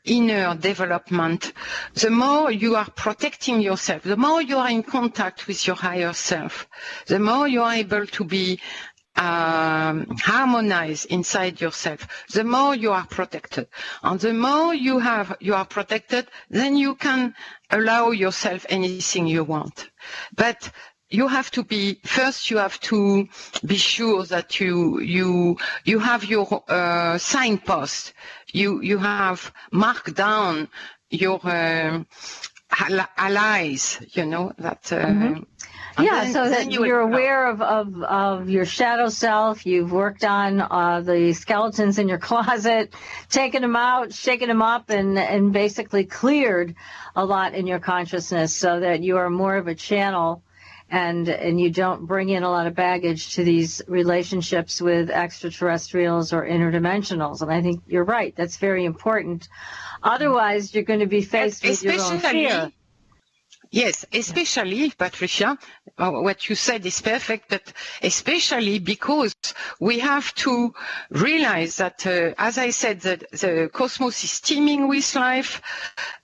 inner development, the more you are protecting yourself, the more you are in contact with your higher self, the more you are able to be harmonized inside yourself, the more you are protected. And the more you are protected, then you can allow yourself anything you want. But you have to be sure that you have your signpost. You have marked down your allies, that
so that you're aware of your shadow self. You've worked on the skeletons in your closet, taken them out, shaken them up, and basically cleared a lot in your consciousness so that you are more of a channel and you don't bring in a lot of baggage to these relationships with extraterrestrials or interdimensionals. And I think you're right. That's very important. Otherwise, you're going to be faced with your own fear.
Yes, especially, Patricia, what you said is perfect, but especially because we have to realize that, as I said, that the cosmos is teeming with life,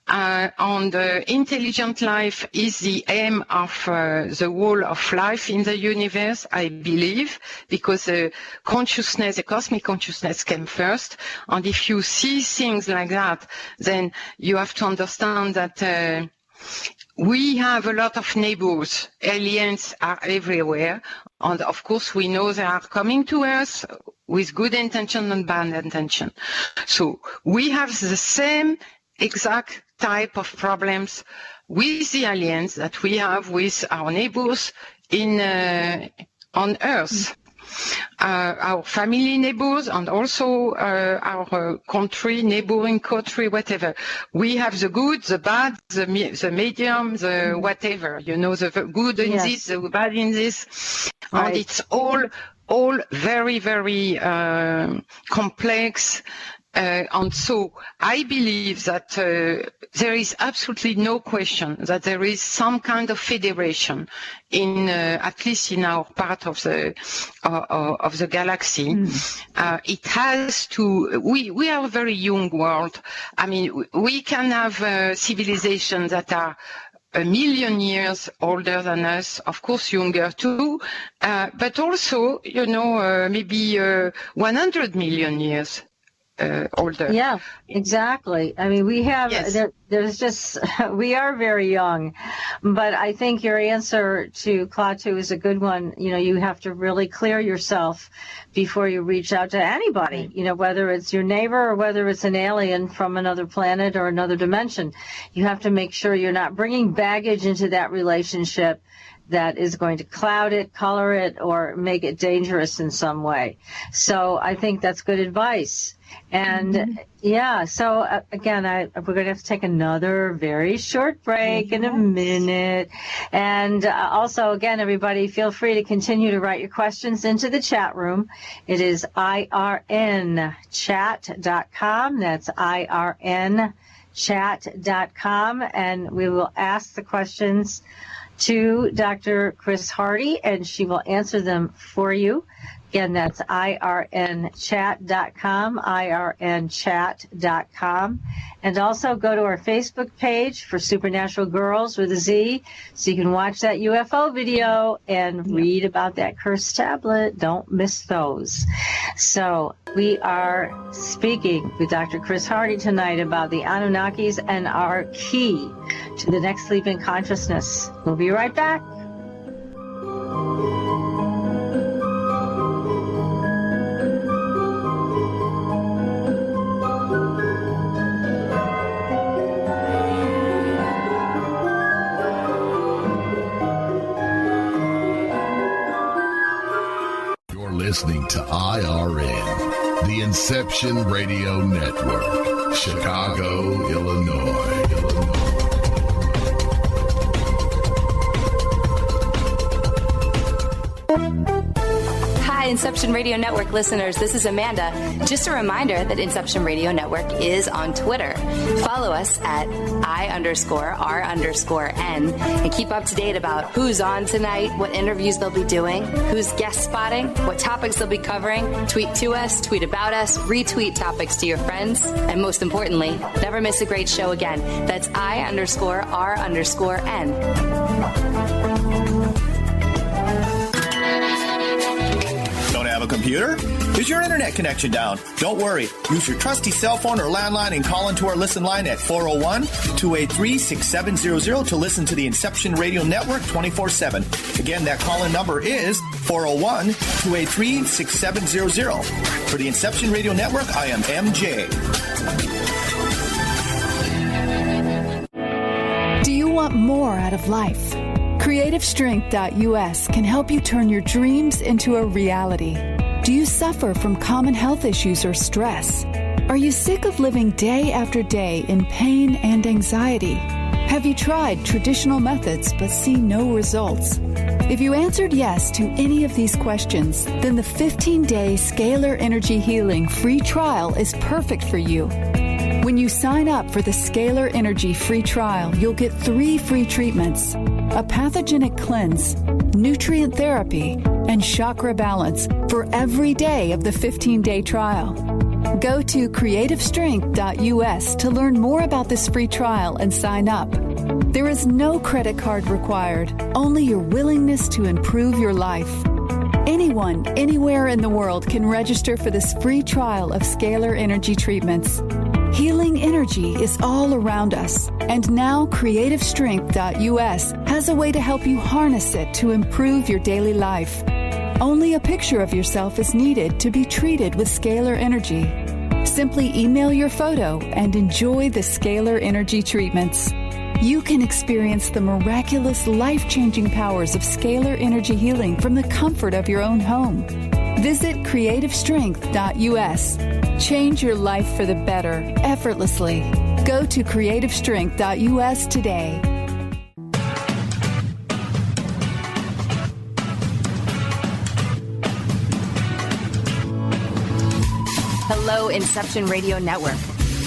and intelligent life is the aim of the whole of life in the universe, I believe, because the cosmic consciousness came first. And if you see things like that, then you have to understand that we have a lot of neighbors. Aliens are everywhere. And of course, we know they are coming to us with good intention and bad intention. So we have the same exact type of problems with the aliens that we have with our neighbors on Earth. our family neighbors and also our country, neighboring country, whatever. We have the good, the bad, the medium, the whatever, the good in this, the bad in this. Right. And it's all very, very complex. And so I believe that there is absolutely no question that there is some kind of federation in, at least in our part of the galaxy. It has to. We are a very young world. I mean, we can have civilizations that are 1 million years older than us, of course younger too, but also, maybe 100 million years older.
Yeah, exactly. I mean, we have, there's just, we are very young, but I think your answer to Klaatu is a good one. You have to really clear yourself before you reach out to anybody, whether it's your neighbor or whether it's an alien from another planet or another dimension. You have to make sure you're not bringing baggage into that relationship that is going to cloud it, color it, or make it dangerous in some way. So I think that's good advice. And so again, we're going to have to take another very short break in a minute. And also, again, everybody, feel free to continue to write your questions into the chat room. It is irnchat.com. That's irnchat.com. And we will ask the questions to Dr. Chris Hardy, and she will answer them for you. Again, that's irnchat.com, irnchat.com. And also go to our Facebook page for Supernatural Girlz with a Z, so you can watch that UFO video and read about that cursed tablet. Don't miss those. So we are speaking with Dr. Chris Hardy tonight about the Anunnakis and our key to the next sleep in consciousness. We'll be right back.
Listening to IRN, the Inception Radio Network, Chicago, Illinois.
Hi, Inception Radio Network listeners. This is Amanda. Just a reminder that Inception Radio Network is on Twitter. Follow us at I_R_N and keep up to date about who's on tonight, what interviews they'll be doing, who's guest spotting, what topics they'll be covering. Tweet to us, tweet about us, retweet topics to your friends, and most importantly, never miss a great show again. That's I_R_N.
Have a computer? Is your internet connection down? Don't worry. Use your trusty cell phone or landline and call into our listen line at 401-283-6700 to listen to the Inception Radio Network 24/7. Again, that call-in number is 401-283-6700. For the Inception Radio Network, I am MJ.
Do you want more out of life? CreativeStrength.us can help you turn your dreams into a reality. Do you suffer from common health issues or stress? Are you sick of living day after day in pain and anxiety? Have you tried traditional methods but see no results? If you answered yes to any of these questions, then the 15-day Scalar Energy Healing free trial is perfect for you. When you sign up for the Scalar Energy free trial, you'll get 3 free treatments: a pathogenic cleanse, nutrient therapy, and chakra balance for every day of the 15-day trial. Go to CreativeStrength.us to learn more about this free trial and sign up. There is no credit card required, only your willingness to improve your life. Anyone, anywhere in the world can register for this free trial of Scalar Energy treatments. Healing energy is all around us, and now CreativeStrength.us has a way to help you harness it to improve your daily life. Only a picture of yourself is needed to be treated with Scalar Energy. Simply email your photo and enjoy the Scalar Energy treatments. You can experience the miraculous, life-changing powers of Scalar Energy Healing from the comfort of your own home. Visit creativestrength.us. Change your life for the better, effortlessly. Go to creativestrength.us today.
Hello, Inception Radio Network.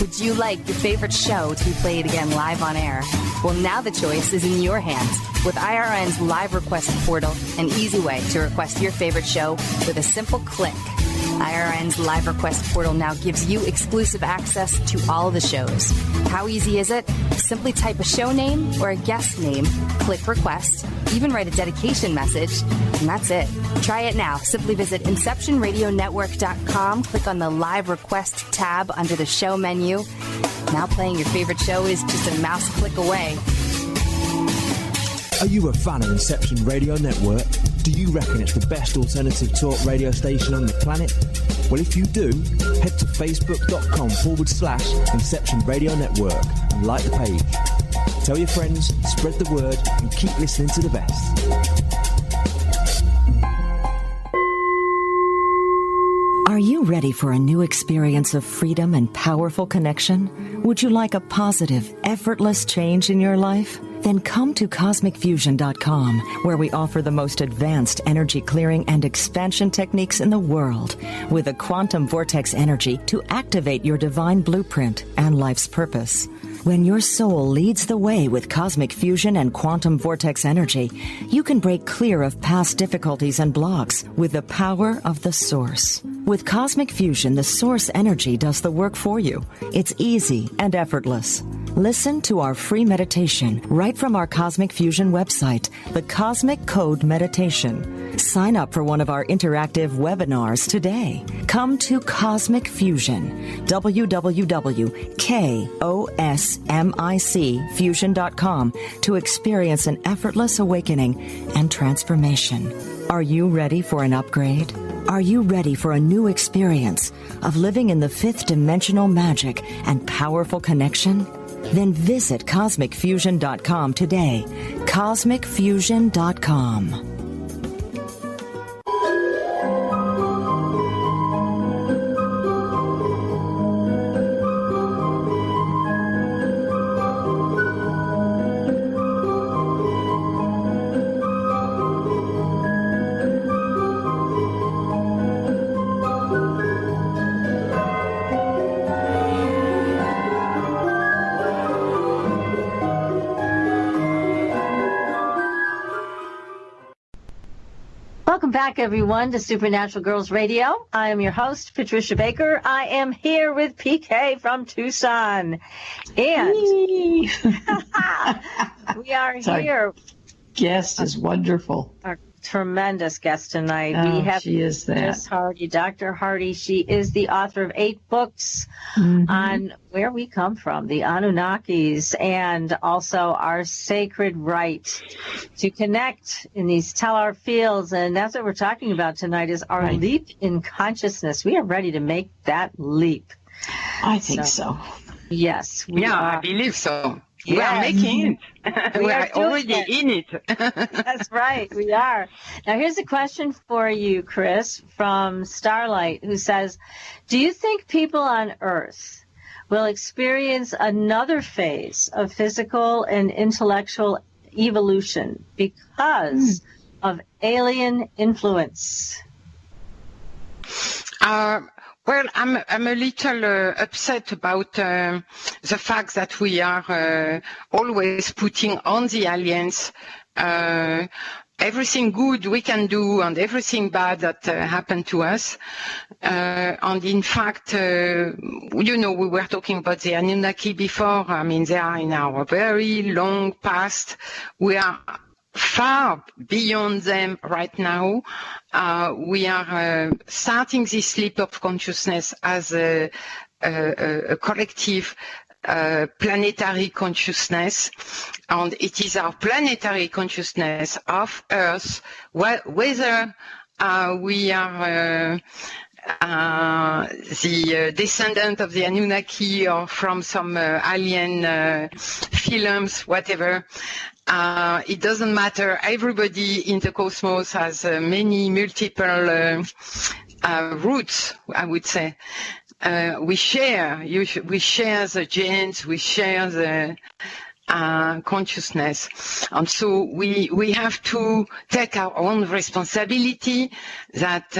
Would you like your favorite show to be played again live on air? Well, now the choice is in your hands with IRN's live request portal, an easy way to request your favorite show with a simple click. IRN's live request portal now gives you exclusive access to all the shows. How easy is it? Simply type a show name or a guest name, click request, even write a dedication message, and that's it. Try it now. Simply visit InceptionRadioNetwork.com, click on the live request tab under the show menu. Now playing your favorite show is just a mouse click away.
Are you a fan of Inception Radio Network? Do you reckon it's the best alternative talk radio station on the planet? Well, if you do, head to facebook.com/Inception Radio Network and like the page. Tell your friends, spread the word, and keep listening to the best.
Are you ready for a new experience of freedom and powerful connection? Would you like a positive, effortless change in your life? Then come to CosmicFusion.com, where we offer the most advanced energy clearing and expansion techniques in the world, with a quantum vortex energy to activate your divine blueprint and life's purpose. When your soul leads the way with cosmic fusion and quantum vortex energy, you can break clear of past difficulties and blocks with the power of the source. With cosmic fusion, the source energy does the work for you. It's easy and effortless. Listen to our free meditation right from our Cosmic Fusion website, the Cosmic Code Meditation. Sign up for one of our interactive webinars today. Come to Cosmic Fusion, www.KOSMICfusion.com, to experience an effortless awakening and transformation. Are you ready for an upgrade? Are you ready for a new experience of living in the fifth dimensional magic and powerful connection? Then visit CosmicFusion.com today. CosmicFusion.com.
Welcome back, everyone, to Supernatural Girlz Radio. I am your host, Patricia Baker. I am here with PK from Tucson. And we are here.
Our guest is wonderful.
Our tremendous guest tonight.
Oh,
we have
she is that.
Miss Hardy, Dr. Hardy. She is the author of 8 books on where we come from, the Anunnakis, and also our sacred right to connect in these Telhar fields. And that's what we're talking about tonight, is our leap in consciousness. We are ready to make that leap.
I think so.
Yes.
I believe so. Yes. We are making it. We are already in it.
That's right. We are. Now, here's a question for you, Chris, from Starlight, who says, do you think people on Earth will experience another phase of physical and intellectual evolution because of alien influence?
Well, I'm a little upset about the fact that we are always putting on the aliens everything good we can do and everything bad that happened to us. And in fact, we were talking about the Anunnaki before. I mean, they are in our very long past. We are far beyond them right now. We are starting this leap of consciousness as a collective planetary consciousness, and it is our planetary consciousness of Earth, whether we are the descendant of the Anunnaki or from some alien films, whatever. it doesn't matter. Everybody in the cosmos has many multiple roots, I would say. We share the genes, we share the consciousness. And so we have to take our own responsibility that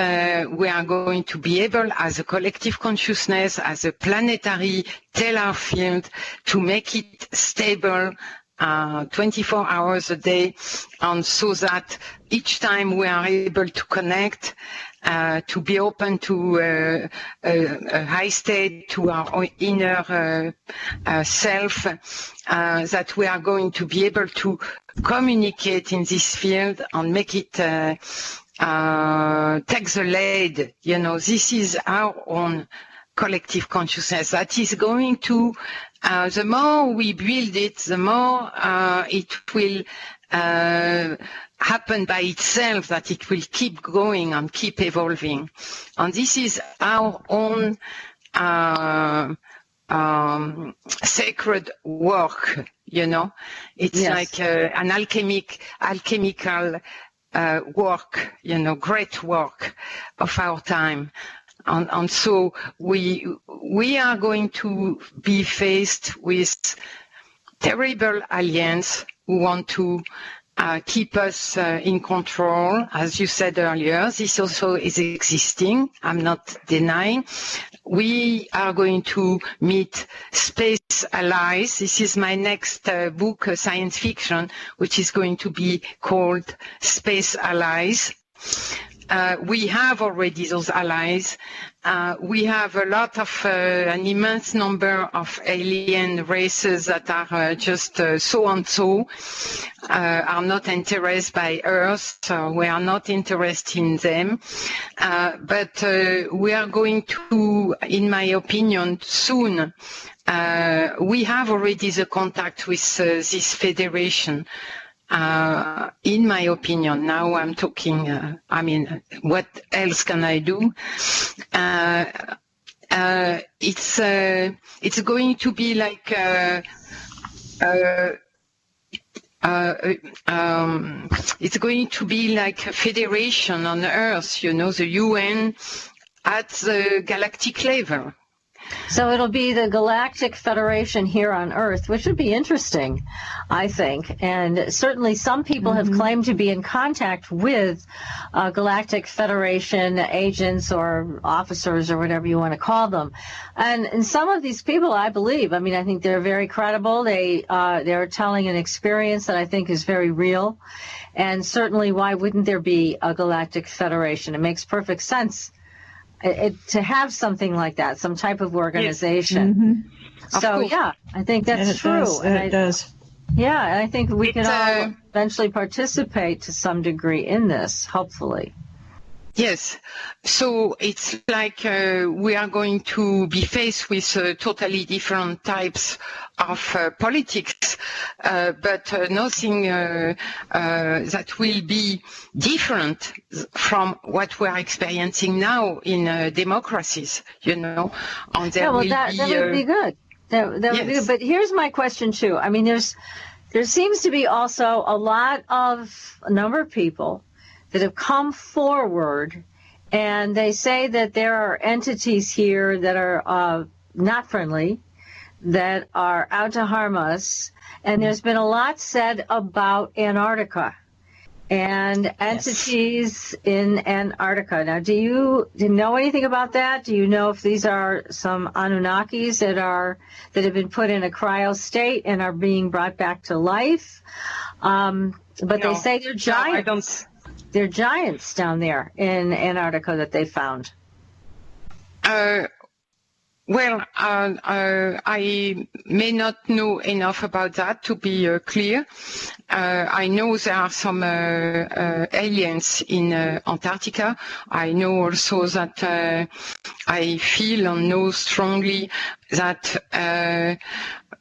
we are going to be able, as a collective consciousness, as a planetary Telhar field, to make it stable 24 hours a day, and so that each time we are able to connect, to be open to a high state, to our inner self, that we are going to be able to communicate in this field and make it take the lead. You know, this is our own collective consciousness that is going to, the more we build it, the more it will happen by itself, that it will keep going and keep evolving. And this is our own sacred work, you know. It's like an alchemical work, you know, great work of our time. And so we are going to be faced with terrible aliens who want to keep us in control. As you said earlier, this also is existing. I'm not denying. We are going to meet space allies. This is my next book, science fiction, which is going to be called Space Allies. We have already those allies. We have a lot of, an immense number of alien races that are just so-and-so, are not interested by Earth, so we are not interested in them. But we are going to, in my opinion, soon, we have already the contact with this federation. In my opinion, now I'm talking, I mean, what else can I do? It's going to be like, it's going to be like a federation on Earth, you know, the UN at the galactic level.
So it'll be the Galactic Federation here on Earth, which would be interesting, I think. And certainly some people have claimed to be in contact with Galactic Federation agents or officers or whatever you want to call them. And some of these people, I believe, I mean, I think they're very credible. They're telling an experience that I think is very real. And certainly, why wouldn't there be a Galactic Federation? It makes perfect sense. To have something like that, some type of organization. Yes. So, yeah, I think that's true.
It does.
Yeah, and I think we can all eventually participate to some degree in this, hopefully.
Yes. So it's like we are going to be faced with totally different types of politics, but nothing that will be different from what we are experiencing now in democracies, you know. And there
that would be good. That would be good. But here's my question, too. I mean, there seems to be also a number of people that have come forward, and they say that there are entities here that are not friendly, that are out to harm us. And there's been a lot said about Antarctica and entities in Antarctica. Now, do you know anything about that? Do you know if these are some Anunnakis that have been put in a cryo state and are being brought back to life? But they say they're giants. They're giants down there in Antarctica that they found.
Well, I may not know enough about that to be clear. I know there are some aliens in Antarctica. I know also that I feel and know strongly that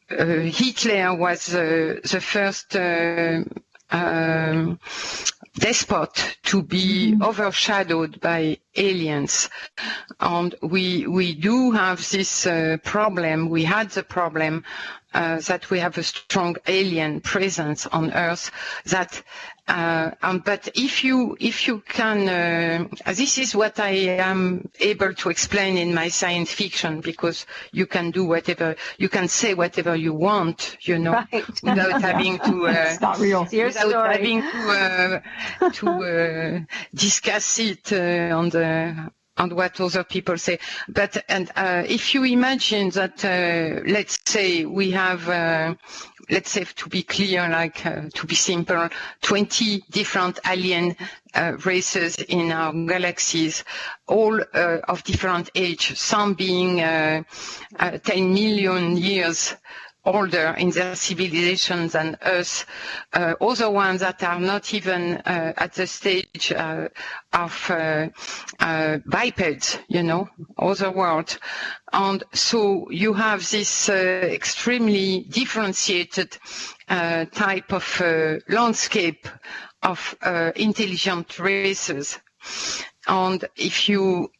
Hitler was the first despot to be overshadowed by aliens. And we do have this problem. We had the problem that we have a strong alien presence on Earth. That, but if you can, this is what I am able to explain in my science fiction, because you can do whatever, you can say whatever you want, you know,
right.
without having to,
it's not real.
without having to discuss it on what other people say. But if you imagine that, let's say we have, let's say to be clear, like to be simple, 20 different alien races in our galaxies, all of different age, some being 10 million years older in their civilization than us, other ones that are not even at the stage of bipeds, you know, other world. And so you have this extremely differentiated type of landscape of intelligent races. And if you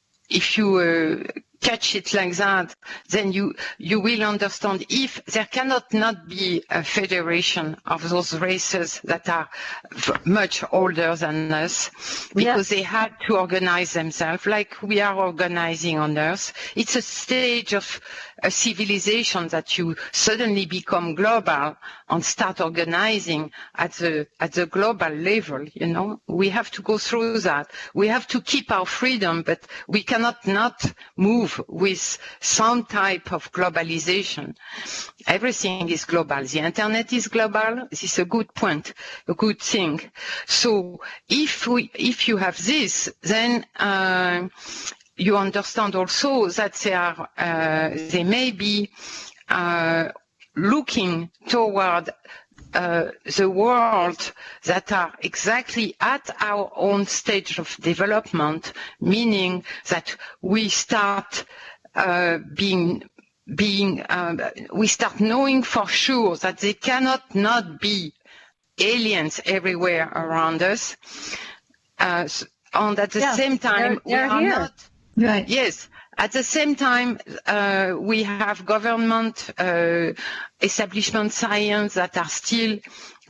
catch it like that, then you will understand if there cannot not be a federation of those races that are much older than us, because they had to organize themselves like we are organizing on Earth. It's a stage of a civilization that you suddenly become global and start organizing at the global level, you know. We have to go through that. We have to keep our freedom, but we cannot not move with some type of globalization. Everything is global. The internet is global. This is a good point, a good thing. So if you have this, then you understand also that they may be looking toward the world that are exactly at our own stage of development, meaning that we start we start knowing for sure that they cannot not be aliens everywhere around us, and at the same time
they're
we are
here.
not.
Right.
Yes. At the same time, we have government, establishment science that are still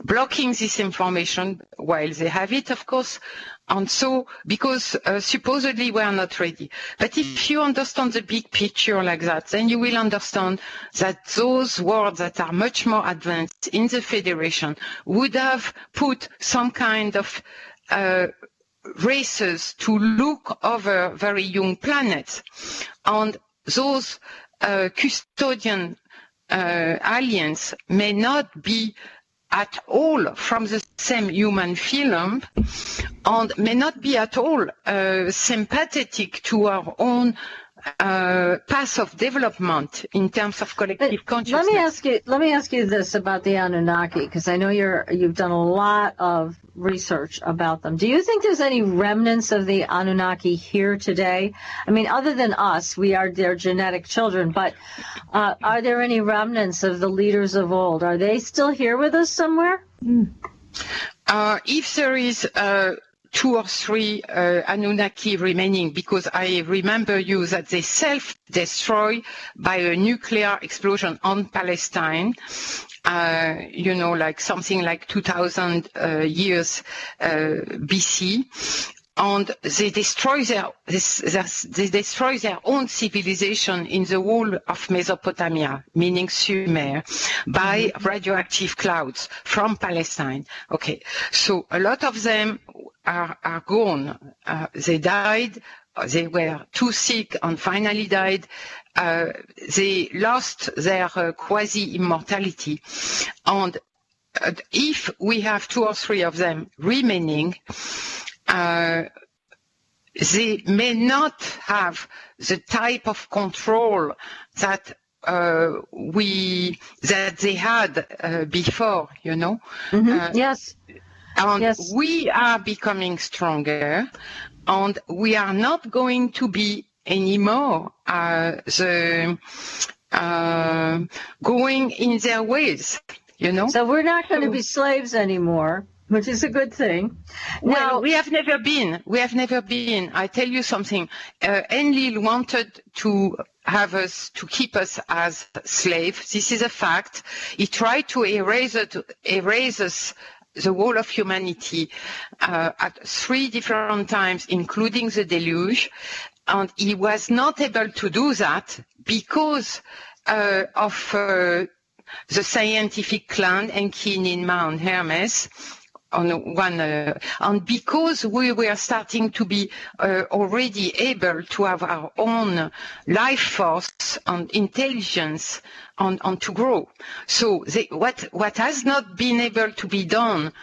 blocking this information while they have it, of course. And so, because supposedly we are not ready. But if you understand the big picture like that, then you will understand that those worlds that are much more advanced in the Federation would have put some kind of races to look over very young planets. And those custodian aliens may not be at all from the same human film, and may not be at all sympathetic to our own path of development in terms of collective consciousness.
Let me ask you this about the Anunnaki, because I know you've done a lot of research about them. Do you think there's any remnants of the Anunnaki here today? I mean, other than us, we are their genetic children, but are there any remnants of the leaders of old? Are they still here with us somewhere?
If there is 2 or 3 Anunnaki remaining, because I remember you that they self-destroy by a nuclear explosion on Palestine, you know, like something like 2,000 years BC. And they destroy their own civilization in the whole of Mesopotamia, meaning Sumer, by radioactive clouds from Palestine. Okay, so a lot of them are gone. They died. They were too sick and finally died. They lost their quasi-immortality. And if we have 2 or 3 of them remaining, they may not have the type of control that they had before, you know.
Yes.
And we are becoming stronger, and we are not going to be anymore going in their ways, you know.
So we're not going to be slaves anymore. which is a good thing.
Well, we have never been. I tell you something. Enlil wanted to have us, to keep us as slaves. This is a fact. He tried to erase us, the whole of humanity, at 3 different times, including the deluge. And he was not able to do that because of the scientific clan Enki, Ninma, and Hermes. And because we were starting to be already able to have our own life force and intelligence and to grow. So what has not been able to be done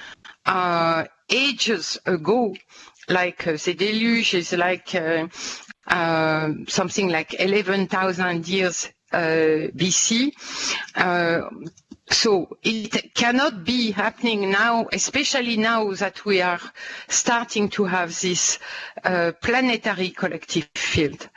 ages ago, like the deluge is like something like 11,000 years BC. So it cannot be happening now, especially now that we are starting to have this planetary collective field.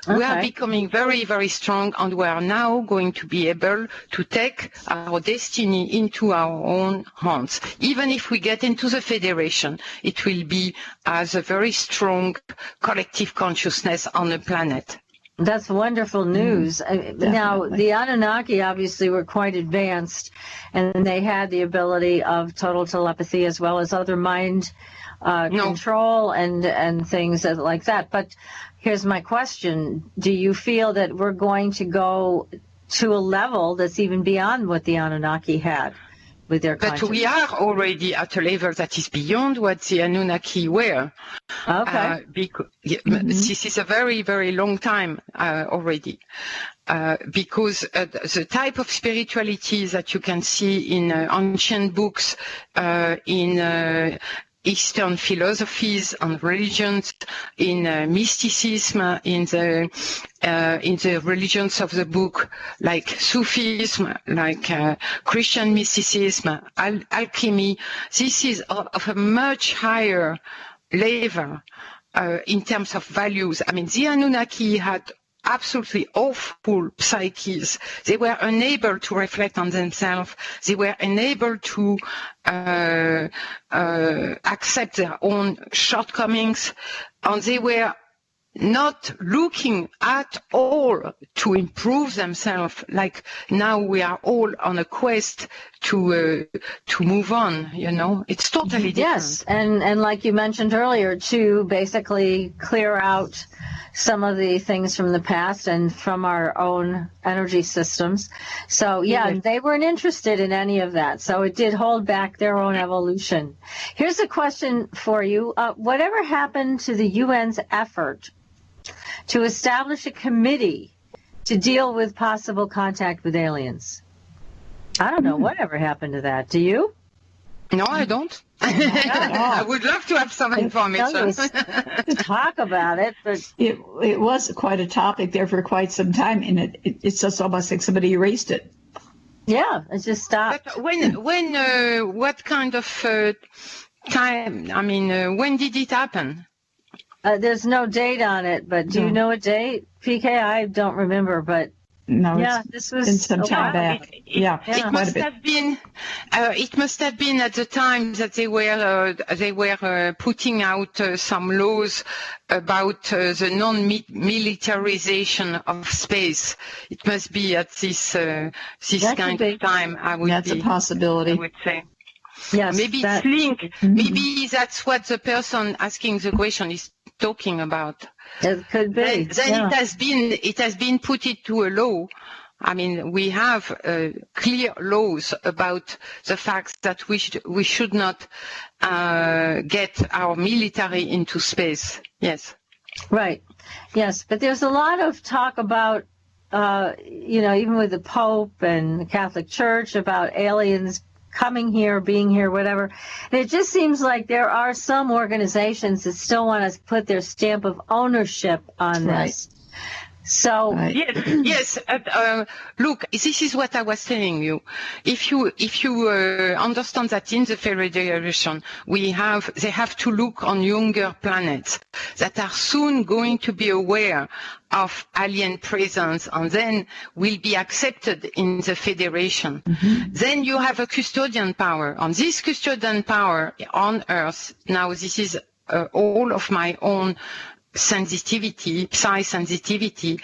Okay. We are becoming very, very strong, and we are now going to be able to take our destiny into our own hands. Even if we get into the Federation, it will be as a very strong collective consciousness on the planet.
That's wonderful news. Now, the Anunnaki obviously were quite advanced, and they had the ability of total telepathy as well as other mind control and things like that. But here's my question. Do you feel that we're going to go to a level that's even beyond what the Anunnaki had with their consciousness?
But we are already at a level that is beyond what the Anunnaki were.
Okay.
This is a very, very long time already. Because the type of spirituality that you can see in ancient books, in Eastern philosophies and religions, in mysticism, in the religions of the book, like Sufism, like Christian mysticism, alchemy. This is of a much higher level in terms of values. I mean, the Anunnaki had absolutely awful psyches. They were unable to reflect on themselves. They were unable to accept their own shortcomings, and they were not looking at all to improve themselves. Like now we are all on a quest to move on, you know. It's totally different.
Yes, and like you mentioned earlier, to basically clear out some of the things from the past and from our own energy systems. So, yeah, they weren't interested in any of that. So it did hold back their own evolution. Here's a question for you. Whatever happened to the UN's effort to establish a committee to deal with possible contact with aliens? I don't know. Whatever happened to that? Do you?
No, I don't. I would love to have some information.
Talk about it, but
it was quite a topic there for quite some time, and it's just almost like somebody erased it.
Yeah, it just stopped.
But what kind of time? I mean, when did it happen?
There's no date on it, but do you know a date, PK? I don't remember, but.
No,
yeah, this was
in some time back.
It must have been. It must have been at the time that they were putting out some laws about the non-militarization of space. It must be at this kind of time.
That's a possibility.
I would say.
Yes,
maybe it's linked. Mm-hmm. Maybe that's what the person asking the question is talking about.
It could be.
Then it has been put into a law. I mean, we have clear laws about the fact that we should not get our military into space. Yes.
Right. Yes, but there's a lot of talk about, even with the Pope and the Catholic Church, about aliens coming here, being here, whatever. And it just seems like there are some organizations that still want to put their stamp of ownership on this. So
yes. Look, this is what I was telling you. If you understand that in the Federation they have to look on younger planets that are soon going to be aware of alien presence and then will be accepted in the Federation. Mm-hmm. Then you have a custodian power. And this custodian power on Earth, now this is all of my own sensitivity, psi-sensitivity,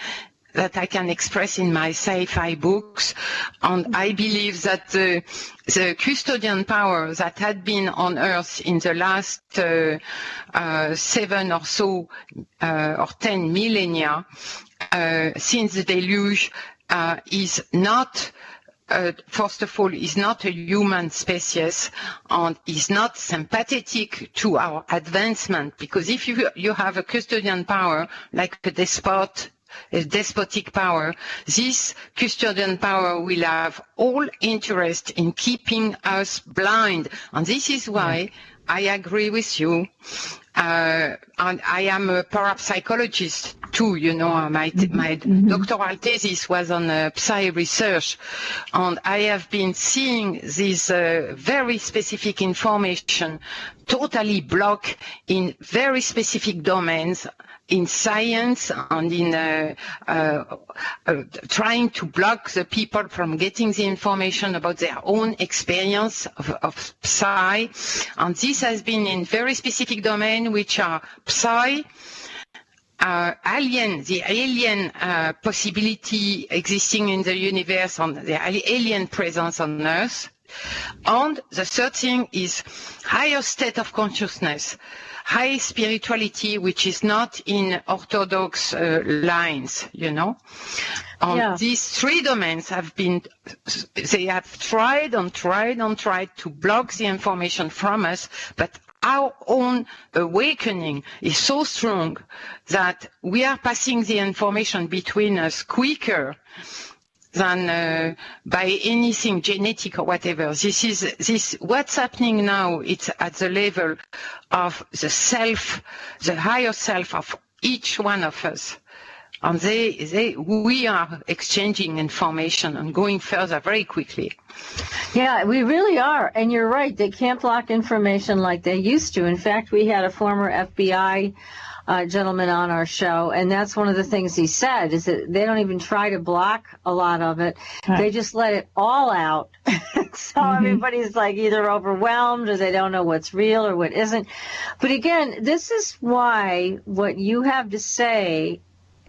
that I can express in my sci-fi books. And I believe that the custodian power that had been on Earth in the last 7 or so or 10 millennia since the deluge is not first of all, is not a human species and is not sympathetic to our advancement. Because if you have a custodian power, like a despotic power, this custodian power will have all interest in keeping us blind. And this is why I agree with you. And I am a parapsychologist too, you know, my doctoral thesis was on psi research, and I have been seeing this very specific information totally blocked in very specific domains in science and in trying to block the people from getting the information about their own experience of psi. And this has been in very specific domains, which are psi, the alien possibility existing in the universe, and the alien presence on Earth. And the third thing is higher state of consciousness, high spirituality, which is not in orthodox lines, you know. These three domains they have tried to block the information from us, but our own awakening is so strong that we are passing the information between us quicker than by anything genetic or whatever. What's happening now, it's at the level of the self, the higher self of each one of us. And we are exchanging information and going further very quickly.
Yeah, we really are. And you're right. They can't block information like they used to. In fact, we had a former FBI gentleman on our show, and that's one of the things he said, is that they don't even try to block a lot of it. Right. They just let it all out. So everybody's like either overwhelmed or they don't know what's real or what isn't. But again, this is why what you have to say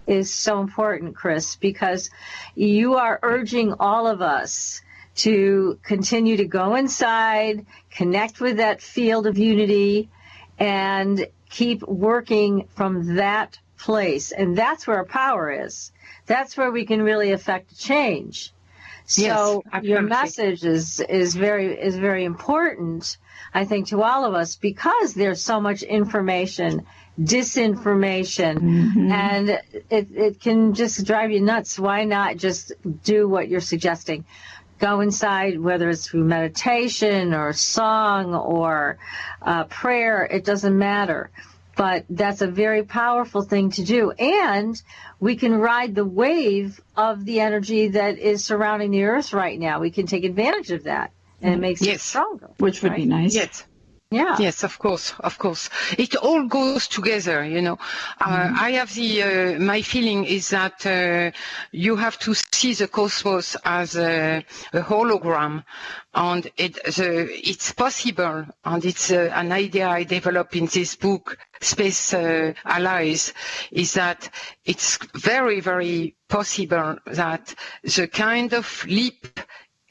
is so important, Chris, because you are urging all of us to continue to go inside, connect with that field of unity, and keep working from that place. And that's where our power is. That's where we can really affect change. So your message is very important, I think, to all of us, because there's so much information, disinformation, and it can just drive you nuts. Why not just do what you're suggesting? Go inside, whether it's through meditation or song or prayer, it doesn't matter. But that's a very powerful thing to do. And we can ride the wave of the energy that is surrounding the Earth right now. We can take advantage of that, and it makes it stronger.
Which would be nice.
Yes.
Yeah.
Yes, of course. It all goes together, you know. I have my feeling is that you have to see the cosmos as a hologram, and it's possible, and it's an idea I developed in this book, Space Allies, is that it's very, very possible that the kind of leap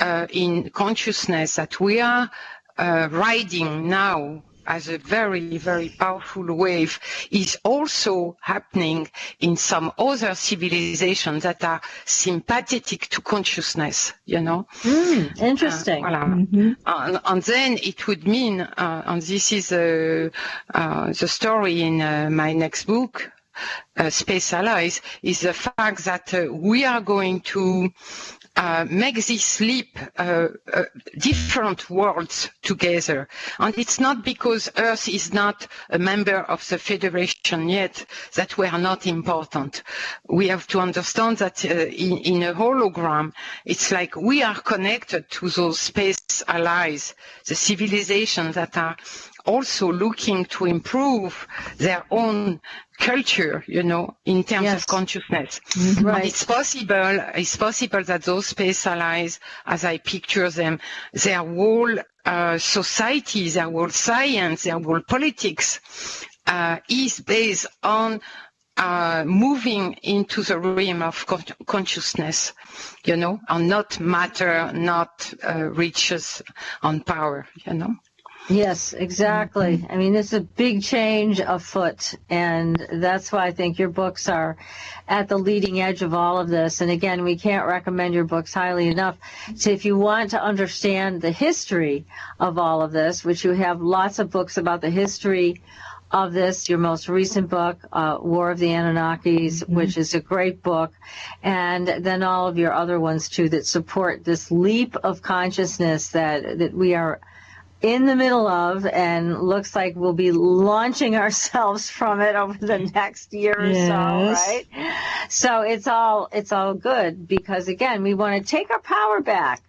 in consciousness that we are riding now as a very, very powerful wave is also happening in some other civilizations that are sympathetic to consciousness, you know.
Interesting.
And then it would mean, and this is the story in my next book, Space Allies, is the fact that we are going to make this leap, different worlds together. And it's not because Earth is not a member of the Federation yet that we are not important. We have to understand that in a hologram, it's like we are connected to those space allies, the civilizations that are also looking to improve their own culture, in terms of consciousness.
Right.
And it's possible that those space allies, as I picture them, their whole society, their whole science, their whole politics is based on moving into the realm of consciousness, and not matter, not riches and power,
Yes, exactly. I mean, it's a big change afoot, and that's why I think your books are at the leading edge of all of this. And again, we can't recommend your books highly enough. So if you want to understand the history of all of this, which you have lots of books about the history of this, your most recent book, War of the Anunnakis, which is a great book, and then all of your other ones too that support this leap of consciousness that we are in the middle of, and looks like we'll be launching ourselves from it over the next year or so, right? So it's all good, because again, we want to take our power back.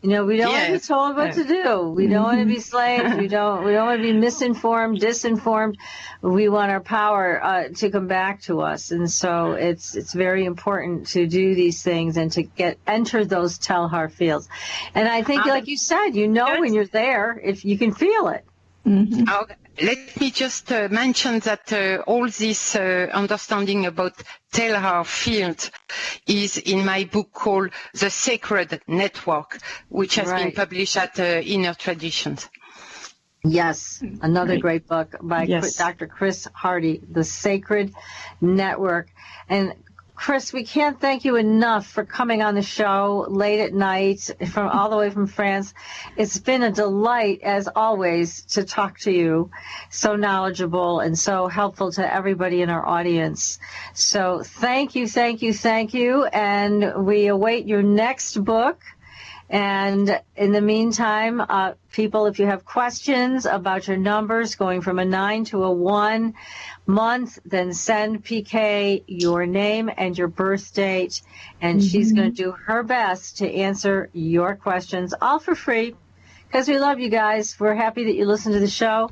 We don't want to be told what to do. We don't want to be slaves. We don't want to be misinformed, disinformed. We want our power to come back to us. And so it's very important to do these things and to enter those Telhar fields. And I think, like you said, when you're there, if you can feel it.
Let me just mention that all this understanding about Telhar field is in my book called The Sacred Network, which has been published at Inner Traditions.
Yes, another great book by Dr. Chris Hardy, The Sacred Network. And Chris, we can't thank you enough for coming on the show late at night from all the way from France. It's been a delight, as always, to talk to you. So knowledgeable and so helpful to everybody in our audience. So thank you, thank you, thank you. And we await your next book. And in the meantime, people, if you have questions about your numbers going from a 9 to a 1 month, then send PK your name and your birth date, and she's going to do her best to answer your questions, all for free, because we love you guys. We're happy that you listen to the show,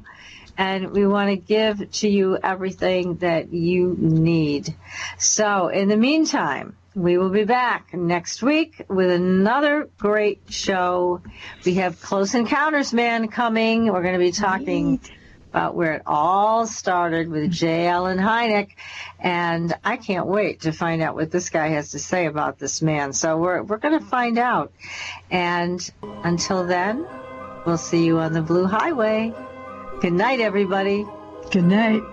and we want to give to you everything that you need. So in the meantime, we will be back next week with another great show. We have Close Encounters Man coming. We're going to be talking about where it all started with J. Allen Hynek. And I can't wait to find out what this guy has to say about this man. So we're going to find out. And until then, we'll see you on the Blue Highway. Good night, everybody.
Good night.